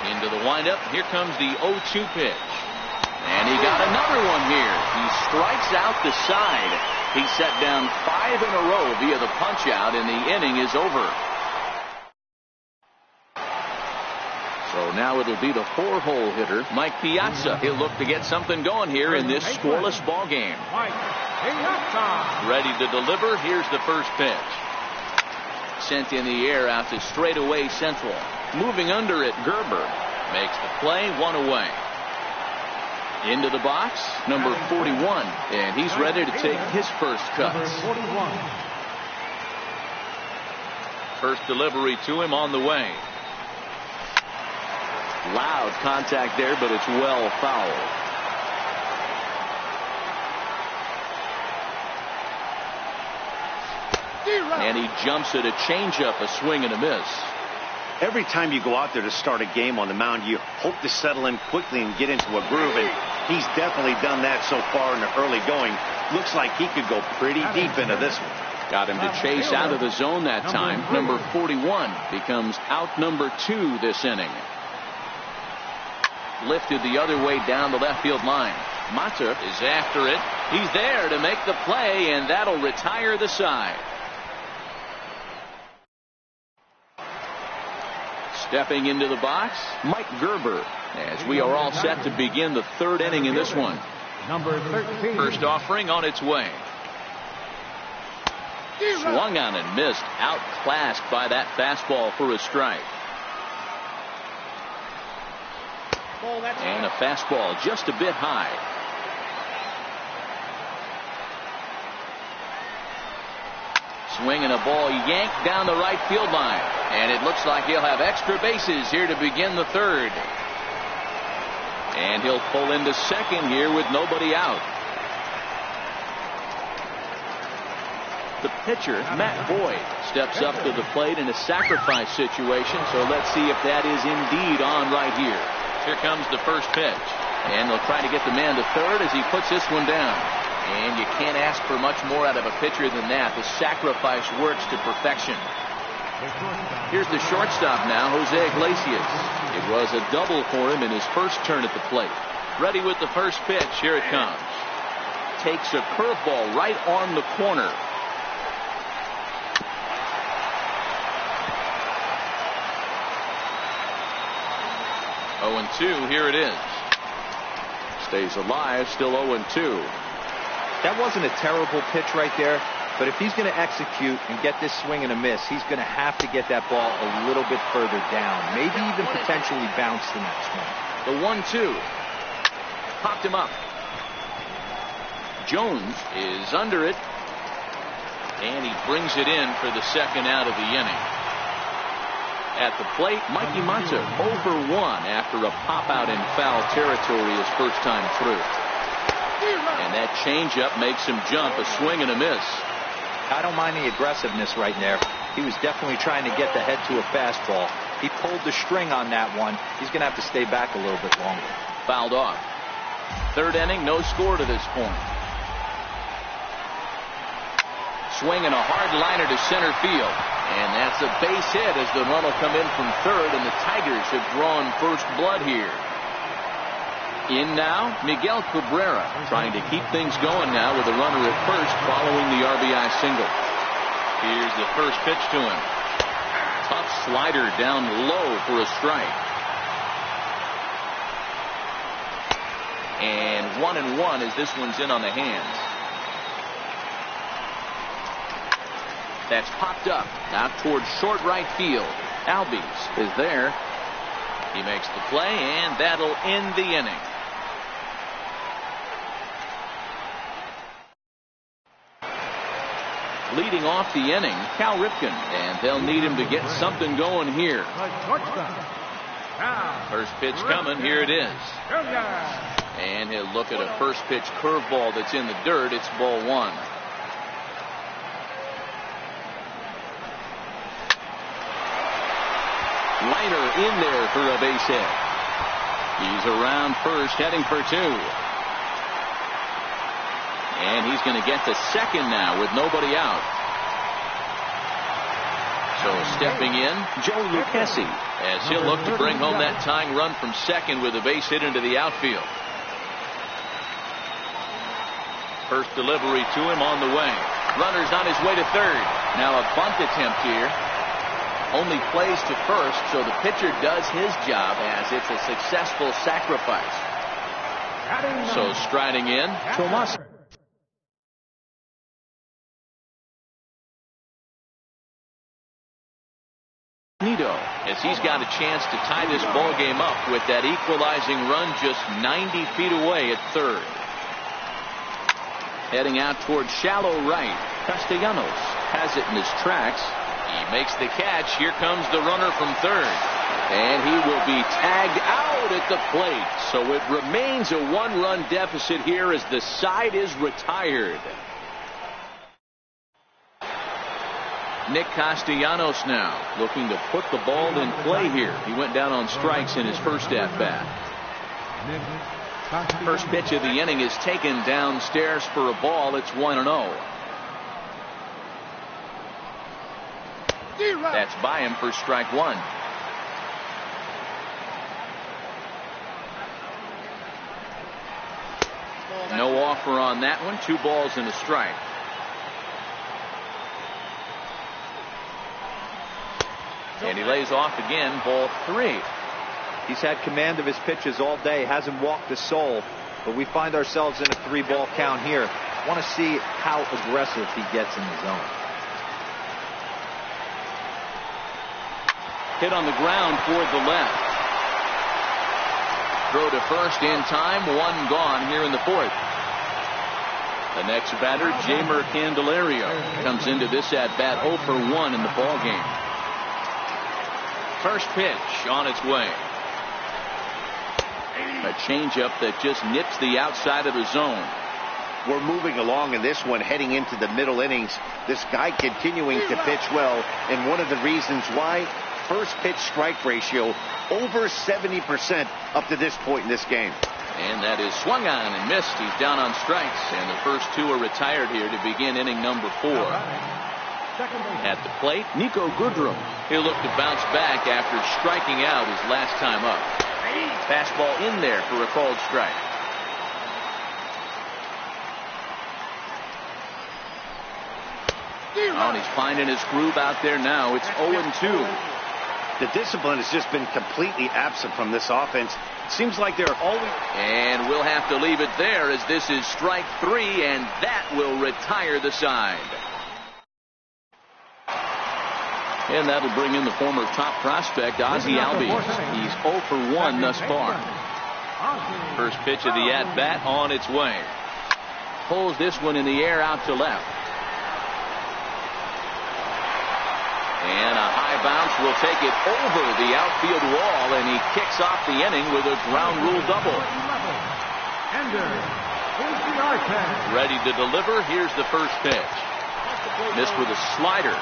Into the windup. Here comes the 0-2 pitch. And he got another one here. He strikes out the side. He set down 5 in a row via the punch-out, and the inning is over. So now it'll be the 4-hole hitter, Mike Piazza. He'll look to get something going here in this scoreless ball game. Ready to deliver. Here's the first pitch. Sent in the air out to straightaway central. Moving under it, Gerber makes the play, 1 away. Into the box, number 41, and he's ready to take his first cuts. First delivery to him on the way. Loud contact there, but it's well fouled. And he jumps at a changeup, a swing and a miss. Every time you go out there to start a game on the mound, you hope to settle in quickly and get into a groove, and he's definitely done that so far in the early going. Looks like he could go pretty deep into this one. Got him to chase out of the zone that time. Number 41 becomes out number 2 this inning. Lifted the other way down the left field line. Mata is after it. He's there to make the play, and that'll retire the side. Stepping into the box, Mike Gerber, as we are all set to begin the 3rd inning in this one. Number 13. First offering on its way. Swung on and missed, outclassed by that fastball for a strike. And a fastball just a bit high. Swinging a ball yanked down the right field line. And it looks like he'll have extra bases here to begin the 3rd. And he'll pull into second here with nobody out. The pitcher, Matt Boyd, steps up to the plate in a sacrifice situation. So let's see if that is indeed on right here. Here comes the first pitch. And they'll try to get the man to 3rd as he puts this one down. And you can't ask for much more out of a pitcher than that. The sacrifice works to perfection. Here's the shortstop now, Jose Iglesias. It was a double for him in his first turn at the plate. Ready with the first pitch. Here it comes. Takes a curveball right on the corner. Oh, 0-2. Here it is. Stays alive. Still 0-2. That wasn't a terrible pitch right there, but if he's going to execute and get this swing and a miss, he's going to have to get that ball a little bit further down, maybe even potentially bounce the next one. The 1-2 popped him up. Jones is under it, and he brings it in for the 2nd out of the inning. At the plate, Mikey Mata 0 for 1 after a pop out in foul territory his first time through. And that changeup makes him jump, a swing and a miss. I don't mind the aggressiveness right there. He was definitely trying to get the head to a fastball. He pulled the string on that one. He's going to have to stay back a little bit longer. Fouled off. 3rd inning, no score to this point. Swinging a hard liner to center field. And that's a base hit as the run will come in from 3rd, and the Tigers have drawn first blood here. In now, Miguel Cabrera, trying to keep things going now with a runner at first following the RBI single. Here's the first pitch to him. Tough slider down low for a strike. And 1-1 as this one's in on the hands. That's popped up out towards short right field. Albies is there. He makes the play, and that'll end the inning. leading off the inning, Cal Ripken. And they'll need him to get something going here. First pitch coming. Here it is. And he'll look at a first pitch curveball that's in the dirt. It's ball one. Liner in there for a base hit. He's around first, heading for two. And he's going to get to second now with nobody out. So stepping in, Joe Lucchesi, as he'll look to bring home that tying run from second with a base hit into the outfield. First delivery to him on the way. Runner's on his way to third. Now a bunt attempt here. Only plays to first, so the pitcher does his job as it's a successful sacrifice. So striding in, Tomas. As he's got a chance to tie this ball game up with that equalizing run just 90 feet away at third. Heading out toward shallow right, Castellanos has it in his tracks. He makes the catch. Here comes the runner from third. And he will be tagged out at the plate. So it remains a one-run deficit here as the side is retired. Nick Castellanos now looking to put the ball in play here. He went down on strikes in his first at-bat. First pitch of the inning is taken downstairs for a ball. It's 1-0. That's by him for strike one. No offer on that one. 2 balls and a strike. And he lays off again, ball 3. He's had command of his pitches all day, hasn't walked a soul, but we find ourselves in a 3-ball count here. Want to see how aggressive he gets in the zone. Hit on the ground toward the left. Throw to first in time, 1 gone here in the 4th. The next batter, Jeimer Candelario, comes into this at-bat 0 for 1 in the ball game. First pitch on its way. A changeup that just nips the outside of the zone. We're moving along in this one, heading into the middle innings. This guy continuing to pitch well, and one of the reasons why, first pitch strike ratio over 70% up to this point in this game. And that is swung on and missed. He's down on strikes, and the first 2 are retired here to begin inning number 4. At the plate, Nico Goodrum. He'll look to bounce back after striking out his last time up. Fastball in there for a called strike. Oh, and he's finding his groove out there now. It's 0-2. The discipline has just been completely absent from this offense. It seems like they're always... And we'll have to leave it there as this is strike 3, and that will retire the side. And that'll bring in the former top prospect, Ozzie Albies. He's 0 for 1 thus far. First pitch of the at-bat on its way. Pulls this one in the air out to left. And a high bounce will take it over the outfield wall, and he kicks off the inning with a ground rule double. Ready to deliver. Here's the first pitch. Missed with a slider.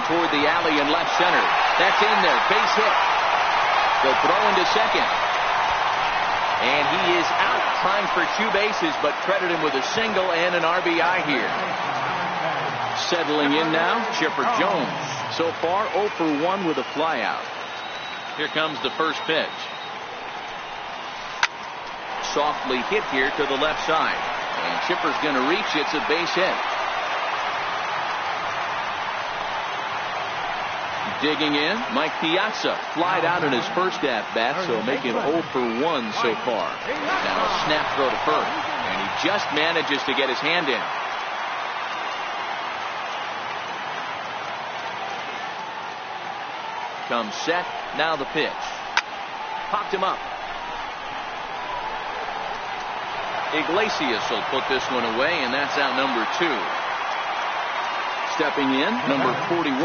Toward the alley in left center. That's in there. Base hit. They'll throw into second. And he is out, trying for 2 bases, but credit him with a single and an RBI here. Settling in now, Chipper Jones. So far, 0 for 1 with a flyout. Here comes the first pitch. Softly hit here to the left side. And Chipper's going to reach. It's a base hit. Digging in, Mike Piazza flied out in his first at-bat, so making 0 for 1 so far. Now a snap throw to first, and he just manages to get his hand in. Comes set, now the pitch. popped him up. Iglesias will put this one away, and that's out number 2. Stepping in, number 41.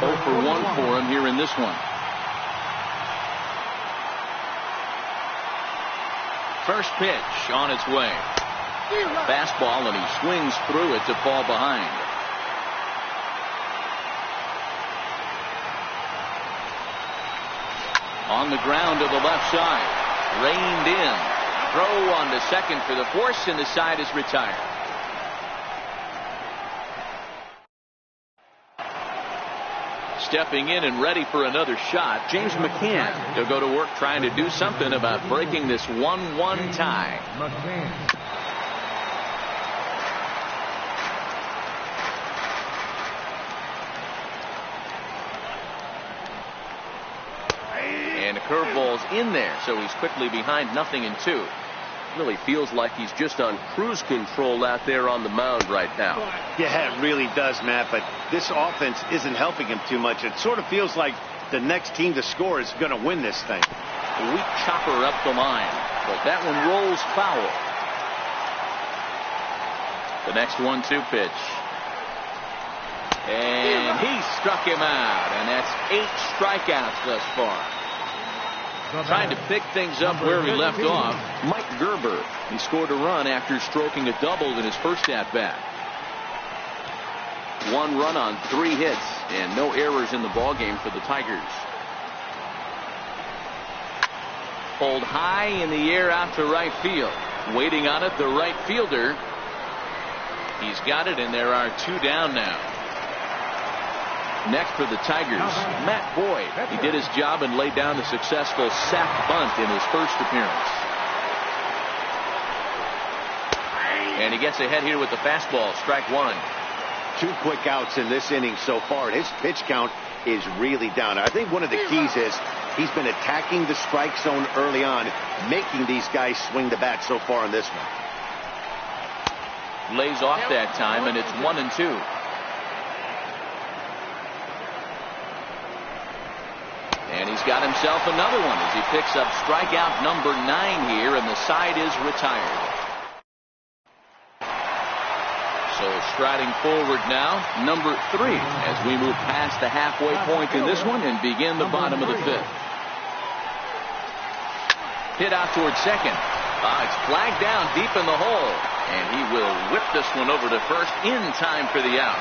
0 for 1 for him here in this one. First pitch on its way. Fastball, and he swings through it to fall behind. On the ground to the left side. Reined in. Throw on to second for the force, and the side is retired. Stepping in and ready for another shot, James McCann. He'll go to work trying to do something about breaking this 1-1 tie. And the curveball's in there, so he's quickly behind 0-2. Really feels like he's just on cruise control out there on the mound right now. Yeah, it really does, Matt, but this offense isn't helping him too much. It sort of feels like the next team to score is going to win this thing. A weak chopper up the line, but that one rolls foul. The next 1-2 pitch. And he struck him out, and that's 8 strikeouts thus far. Trying to pick things up where he left off, Mike Gerber. He scored a run after stroking a double in his first at-bat. 1 run on 3 hits, and no errors in the ballgame for the Tigers. Pulled high in the air out to right field. Waiting on it, the right fielder. He's got it, and there are 2 down now. Next for the Tigers, Matt Boyd. He did his job and laid down the successful sac bunt in his first appearance. And he gets ahead here with the fastball, strike 1. 2 quick outs in this inning so far. His pitch count is really down. I think one of the keys is he's been attacking the strike zone early on, making these guys swing the bat so far in this one. Lays off that time, and it's 1-2. And he's got himself another one as he picks up strikeout number 9 here, and the side is retired. So striding forward now, number 3, as we move past the halfway point in this one and begin the bottom of the 5th. Hit out towards second. It's flagged down deep in the hole, and he will whip this one over to first in time for the out.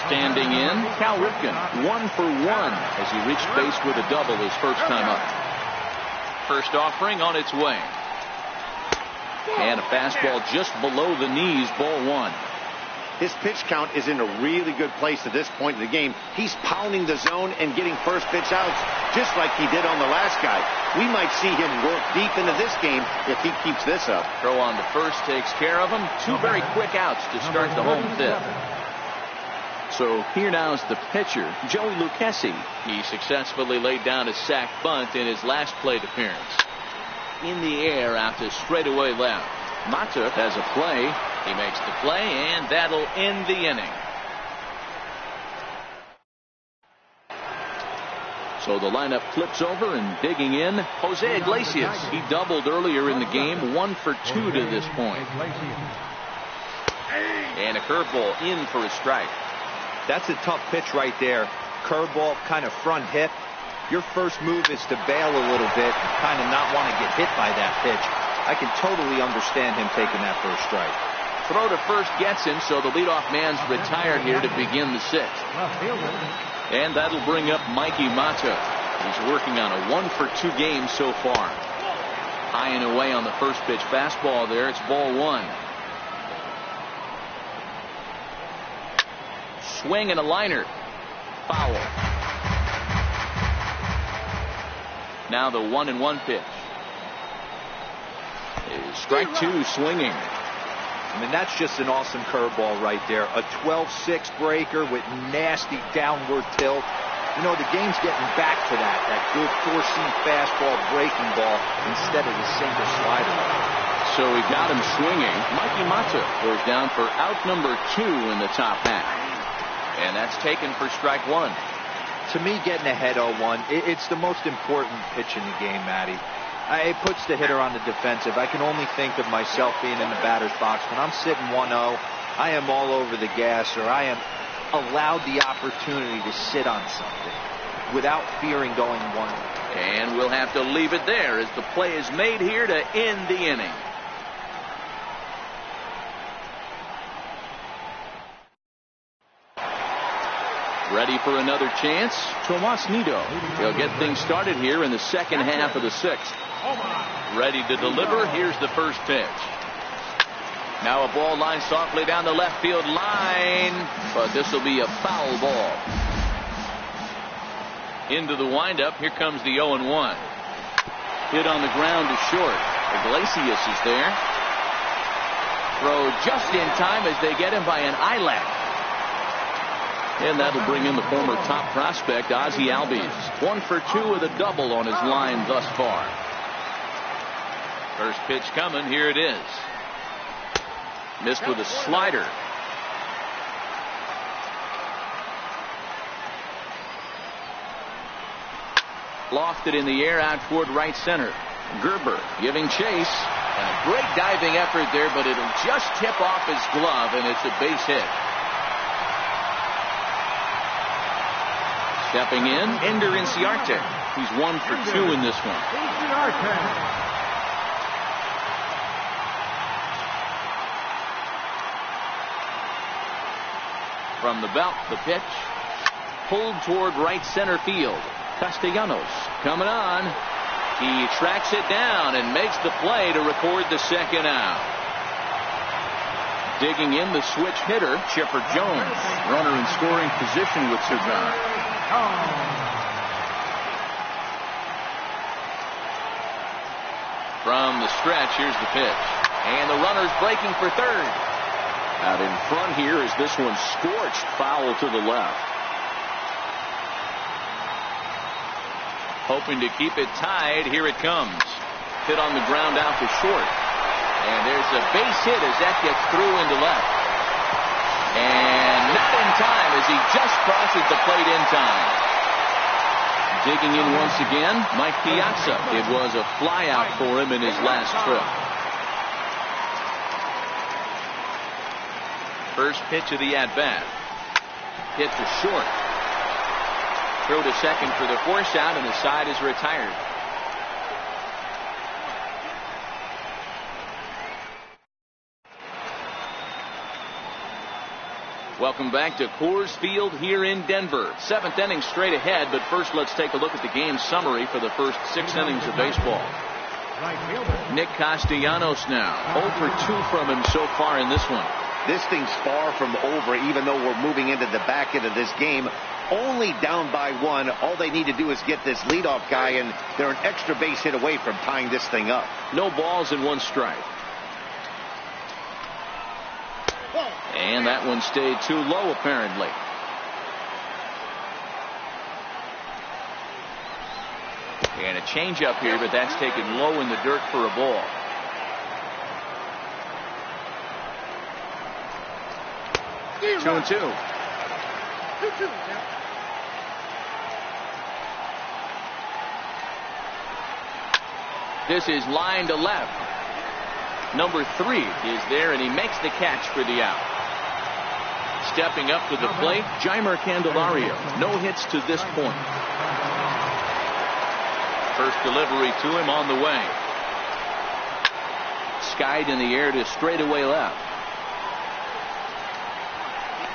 Standing in, Cal Ripken, 1 for 1 as he reached base with a double his first time up. First offering on its way. And a fastball just below the knees, ball 1. His pitch count is in a really good place at this point in the game. He's pounding the zone and getting first pitch outs just like he did on the last guy. We might see him work deep into this game if he keeps this up. Throw on to first takes care of him. 2 very quick outs to start the home 5th. So here now is the pitcher, Joey Lucchesi. He successfully laid down a sac bunt in his last plate appearance. In the air out to straightaway left. Mata has a play. He makes the play, and that'll end the inning. So the lineup flips over, and digging in, Jose Iglesias. He doubled earlier in the game, 1 for 2 to this point. And a curveball in for a strike. That's a tough pitch right there. Curveball, kind of front hip. Your first move is to bail a little bit, kind of not want to get hit by that pitch. I can totally understand him taking that first strike. Throw to first gets him, so the leadoff man's retired here to begin the 6th. And that'll bring up Mikey Mata. He's working on a 1 for 2 game so far. High and away on the first pitch fastball there. It's ball 1. Swing and a liner. Foul. Now the 1-1 pitch. Strike 2 swinging. I mean, that's just an awesome curveball right there. A 12-6 breaker with nasty downward tilt. You know, the game's getting back to that good four-seam fastball breaking ball instead of the sinker slider. So he got him swinging. Mikey Mata goes down for out number 2 in the top half. And that's taken for strike 1. To me, getting ahead 0-1, it's the most important pitch in the game, Matty. It puts the hitter on the defensive. I can only think of myself being in the batter's box. When I'm sitting 1-0, I am all over the gas, or I am allowed the opportunity to sit on something without fearing going 1-0. And we'll have to leave it there as the play is made here to end the inning. Ready for another chance? Tomas Nido. He'll get things started here in the second half of the sixth. Ready to deliver. Here's the first pitch. Now a ball lined softly down the left field line, but this will be a foul ball. Into the windup. Here comes the 0-1. Hit on the ground to short. Iglesias is there. Throw just in time as they get him by an eyelash. And that'll bring in the former top prospect, Ozzie Albies. 1 for 2 with a double on his line thus far. First pitch coming. Here it is. Missed with a slider. Lofted in the air out toward right center. Gerber giving chase. And a great diving effort there, but it'll just tip off his glove, and it's a base hit. Stepping in, Ender Inciarte. He's 1 for 2 in this one. From the belt, the pitch. Pulled toward right center field. Castellanos coming on. He tracks it down and makes the play to record the second out. Digging in the switch hitter, Chipper Jones. Runner in scoring position with Cesar. From the stretch, here's the pitch. And the runner's breaking for third. Out in front here is this one scorched foul to the left. Hoping to keep it tied. Here it comes. Hit on the ground out to short. And there's a base hit as that gets through into left. And not in time as he just crosses the plate in time. Digging in once again, Mike Piazza. It was a fly out for him in his last trip. First pitch of the at-bat. Hit to short. Throw to second for the force out, and the side is retired. Welcome back to Coors Field here in Denver. 7th inning straight ahead, but first let's take a look at the game summary for the first 6 innings of baseball. Nick Castellanos now. 0 for 2 from him so far in this one. This thing's far from over, even though we're moving into the back end of this game. Only down by 1. All they need to do is get this leadoff guy, and they're an extra base hit away from tying this thing up. No balls and 1 strike. And that one stayed too low, apparently. And a changeup here, but that's taken low in the dirt for a ball. Two and two. This is line to left. Number 3 is there, and he makes the catch for the out. Stepping up to the plate, Jeimer Candelario. No hits to this point. First delivery to him on the way. Skied in the air to straightaway left.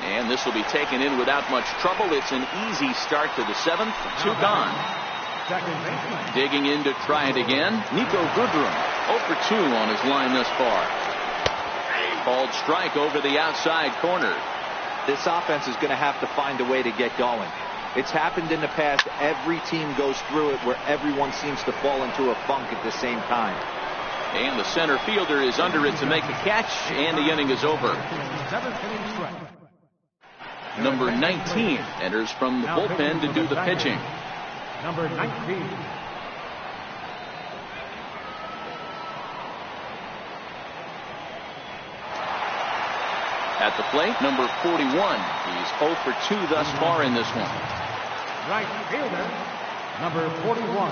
And this will be taken in without much trouble. It's an easy start to the 7th. 2 gone. Digging in to try it again. Nico Goodrum. 0 for 2 on his line thus far. Called strike over the outside corner. This offense is going to have to find a way to get going. It's happened in the past. Every team goes through it where everyone seems to fall into a funk at the same time. And the center fielder is under it to make the catch, and the inning is over. Number 19 enters from the bullpen to do the pitching. Number 19. At the plate, number 41. He's 0 for 2 thus far in this one. Right fielder, number 41.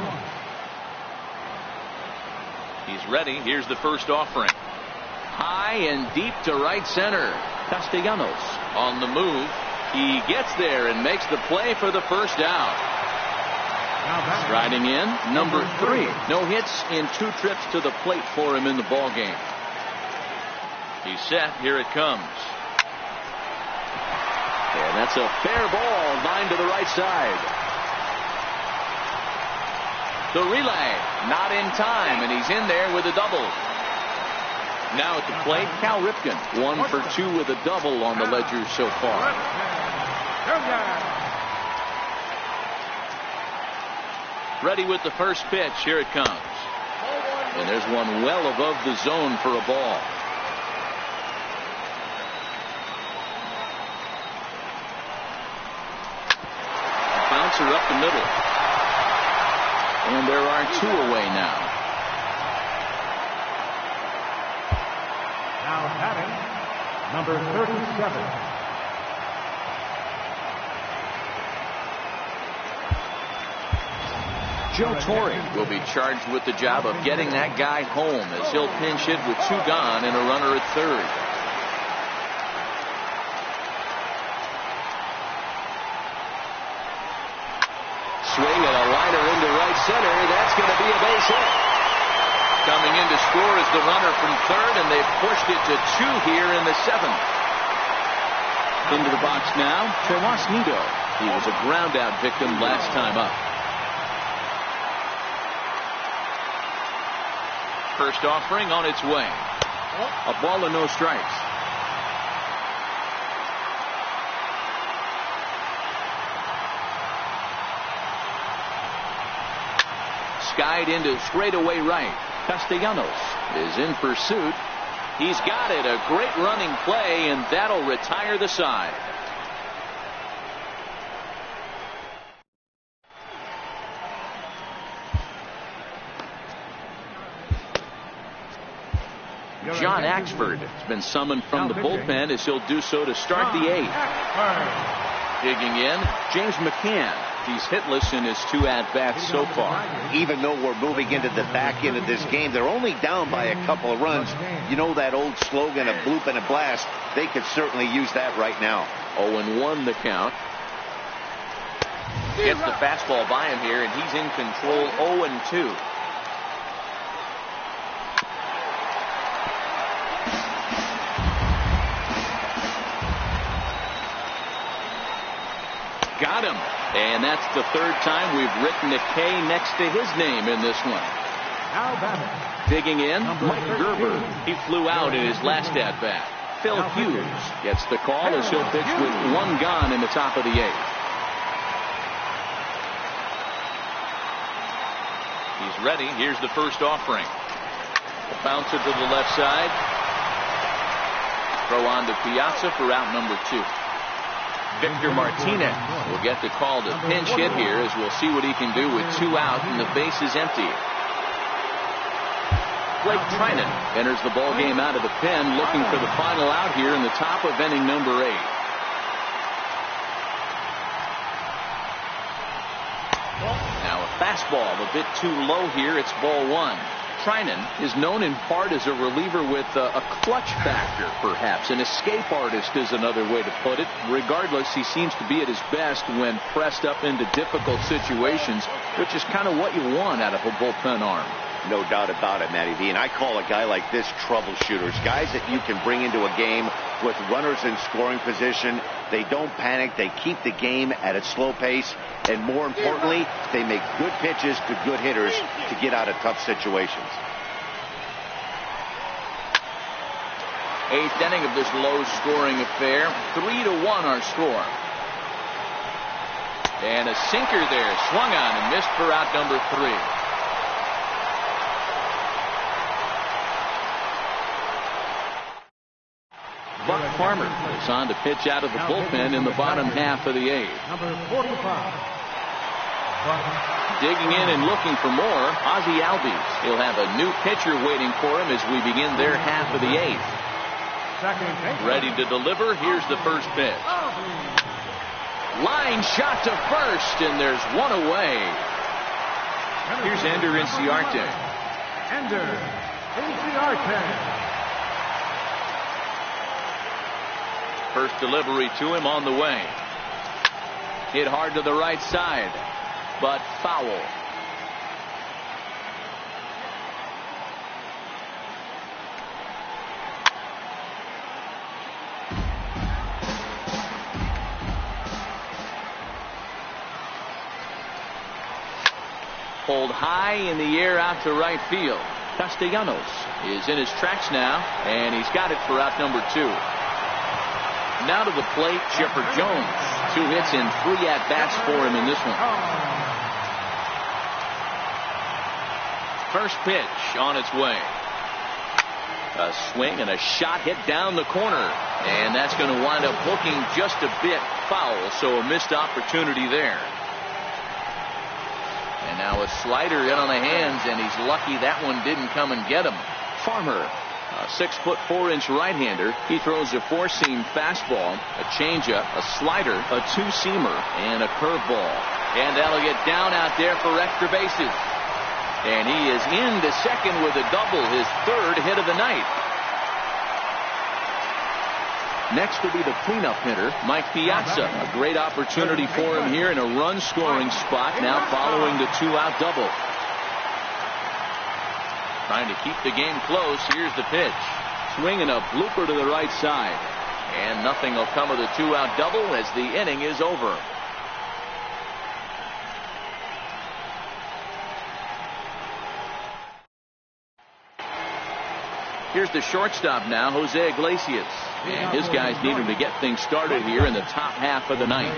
He's ready. Here's the first offering. High and deep to right center. Castellanos on the move. He gets there and makes the play for the first down. Striding in, number 3. No hits in 2 trips to the plate for him in the ball game. He's set. Here it comes. And that's a fair ball, line to the right side. The relay, not in time, and he's in there with a double. Now at the plate, Cal Ripken, 1 for 2 with a double on the ledger so far. Ready with the first pitch. Here it comes. And there's one well above the zone for a ball. Bouncer up the middle. And there are 2 away now. Now batting, number 37. Joe Torre will be charged with the job of getting that guy home as he'll pinch hit with 2 gone and a runner at third. Swing and a liner into right center. That's going to be a base hit. Coming in to score is the runner from third, and they've pushed it to 2 here in the 7th. Into the box now, Tomas Nido. He was a ground out victim last time up. First offering on its way. A ball and no strikes. Skied into straightaway right. Castellanos is in pursuit. He's got it. A great running play, and that'll retire the side. John Axford has been summoned from the bullpen as he'll do so to start the 8th. Digging in, James McCann. He's hitless in his 2 at-bats so far. Even though we're moving into the back end of this game, they're only down by a couple of runs. You know that old slogan, a bloop and a blast? They could certainly use that right now. 0-1 the count. Gets the fastball by him here, and he's in control. 0-2. Got him. And that's the 3rd time we've written a K next to his name in this one. Digging in, Mike Gerber. He flew out in his last at-bat. Phil Hughes gets the call as he'll pitch with 1 gone in the top of the 8th. He's ready. Here's the first offering. A bouncer to the left side. Throw on to Piazza for out number 2. Victor Martinez will get the call to pinch hit here as we'll see what he can do with 2 out and the base is empty. Blake Trinan enters the ball game out of the pen, looking for the final out here in the top of inning number 8. Now a fastball a bit too low here. It's ball 1. Trinan is known in part as a reliever with a clutch factor, perhaps. An escape artist is another way to put it. Regardless, he seems to be at his best when pressed up into difficult situations, which is kind of what you want out of a bullpen arm. No doubt about it, Matty V. And I call a guy like this troubleshooters. Guys that you can bring into a game with runners in scoring position. They don't panic. They keep the game at a slow pace. And more importantly, they make good pitches to good hitters to get out of tough situations. 8th inning of this low-scoring affair. 3-1 our score. And a sinker there. Swung on and missed for out number 3. Buck Farmer is on to pitch out of the bullpen in the bottom half of the 8th. Number 45. Digging in and looking for more, Ozzie Albies. He'll have a new pitcher waiting for him as we begin their half of the 8th. Ready to deliver. Here's the first pitch. Line shot to first, and there's one away. Here's Ender Inciarte. Ender Inciarte. First delivery to him on the way. Hit hard to the right side, but foul. Pulled high in the air out to right field. Castellanos is in his tracks now, and he's got it for out number 2. Now to the plate, Chipper Jones. 2 hits and 3 at-bats for him in this one. First pitch on its way. A swing and a shot hit down the corner. And that's going to wind up hooking just a bit foul, so a missed opportunity there. And now a slider in on the hands, and he's lucky that one didn't come and get him. Farmer, a 6'4" right-hander. He throws a 4-seam fastball, a changeup, a slider, a 2-seamer, and a curveball. And that'll get down out there for extra bases. And he is into second with a double, his 3rd hit of the night. Next will be the cleanup hitter, Mike Piazza. A great opportunity for him here in a run-scoring spot, now following the 2-out double. Trying to keep the game close. Here's the pitch. Swinging a blooper to the right side. And nothing will come of the 2-out double as the inning is over. Here's the shortstop now, Jose Iglesias. And his guys need him to get things started here in the top half of the ninth.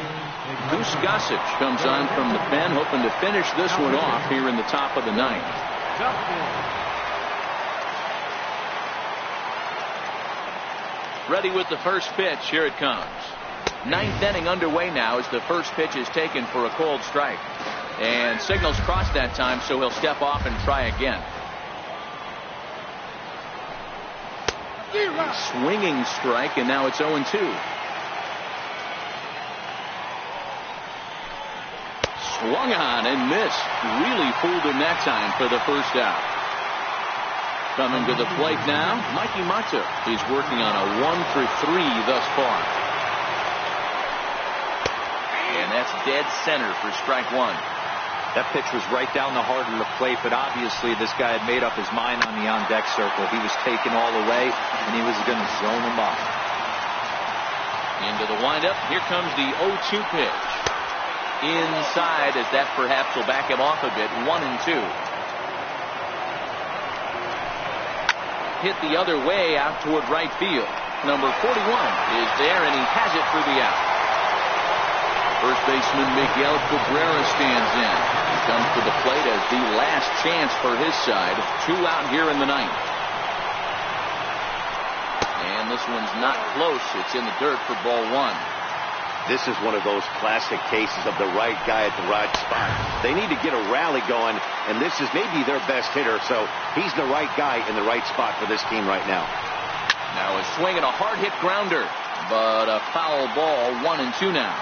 Goose Gossage comes on from the pen, hoping to finish this one off here in the top of the ninth. Ready with the first pitch. Here it comes. 9th inning underway now as the first pitch is taken for a cold strike. And signals crossed that time, so he'll step off and try again. Swinging strike, and now it's 0-2. Swung on and missed. Really fooled him that time for the first out. Coming to the plate now, Mikey Mata. He's working on a 1-for-3 thus far. And that's dead center for strike 1. That pitch was right down the heart of the plate, but obviously this guy had made up his mind on the on-deck circle. He was taken all the way, and he was going to zone him up. Into the windup. Here comes the 0-2 pitch. Inside, as that perhaps will back him off a bit. 1-2. Hit the other way out toward right field. Number 41 is there, and he has it for the out. First baseman Miguel Cabrera stands in. He comes to the plate as the last chance for his side. 2 out here in the ninth. And this one's not close. It's in the dirt for ball 1. This is one of those classic cases of the right guy at the right spot. They need to get a rally going, and this is maybe their best hitter, so he's the right guy in the right spot for this team right now. Now a swing and a hard hit grounder, but a foul ball. 1-2 now.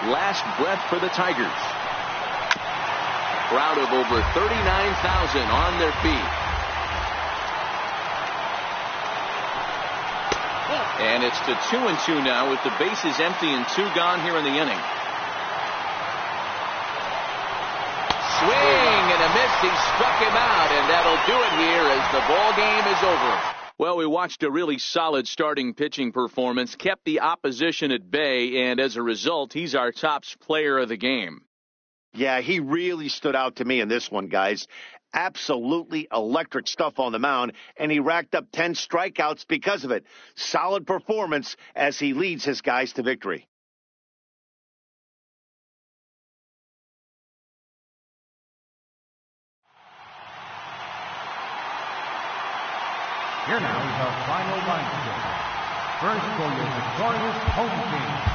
Last breath for the Tigers. Crowd of over 39,000 on their feet. And it's to 2-2 now with the bases empty and 2 gone here in the inning. Swing and a miss. He struck him out, and that'll do it here as the ball game is over. Well, we watched a really solid starting pitching performance, kept the opposition at bay, and as a result, he's our top player of the game. Yeah, he really stood out to me in this one, guys. Absolutely electric stuff on the mound, and he racked up 10 strikeouts because of it. Solid performance as he leads his guys to victory. Here now is our final line. First for your victorious home team.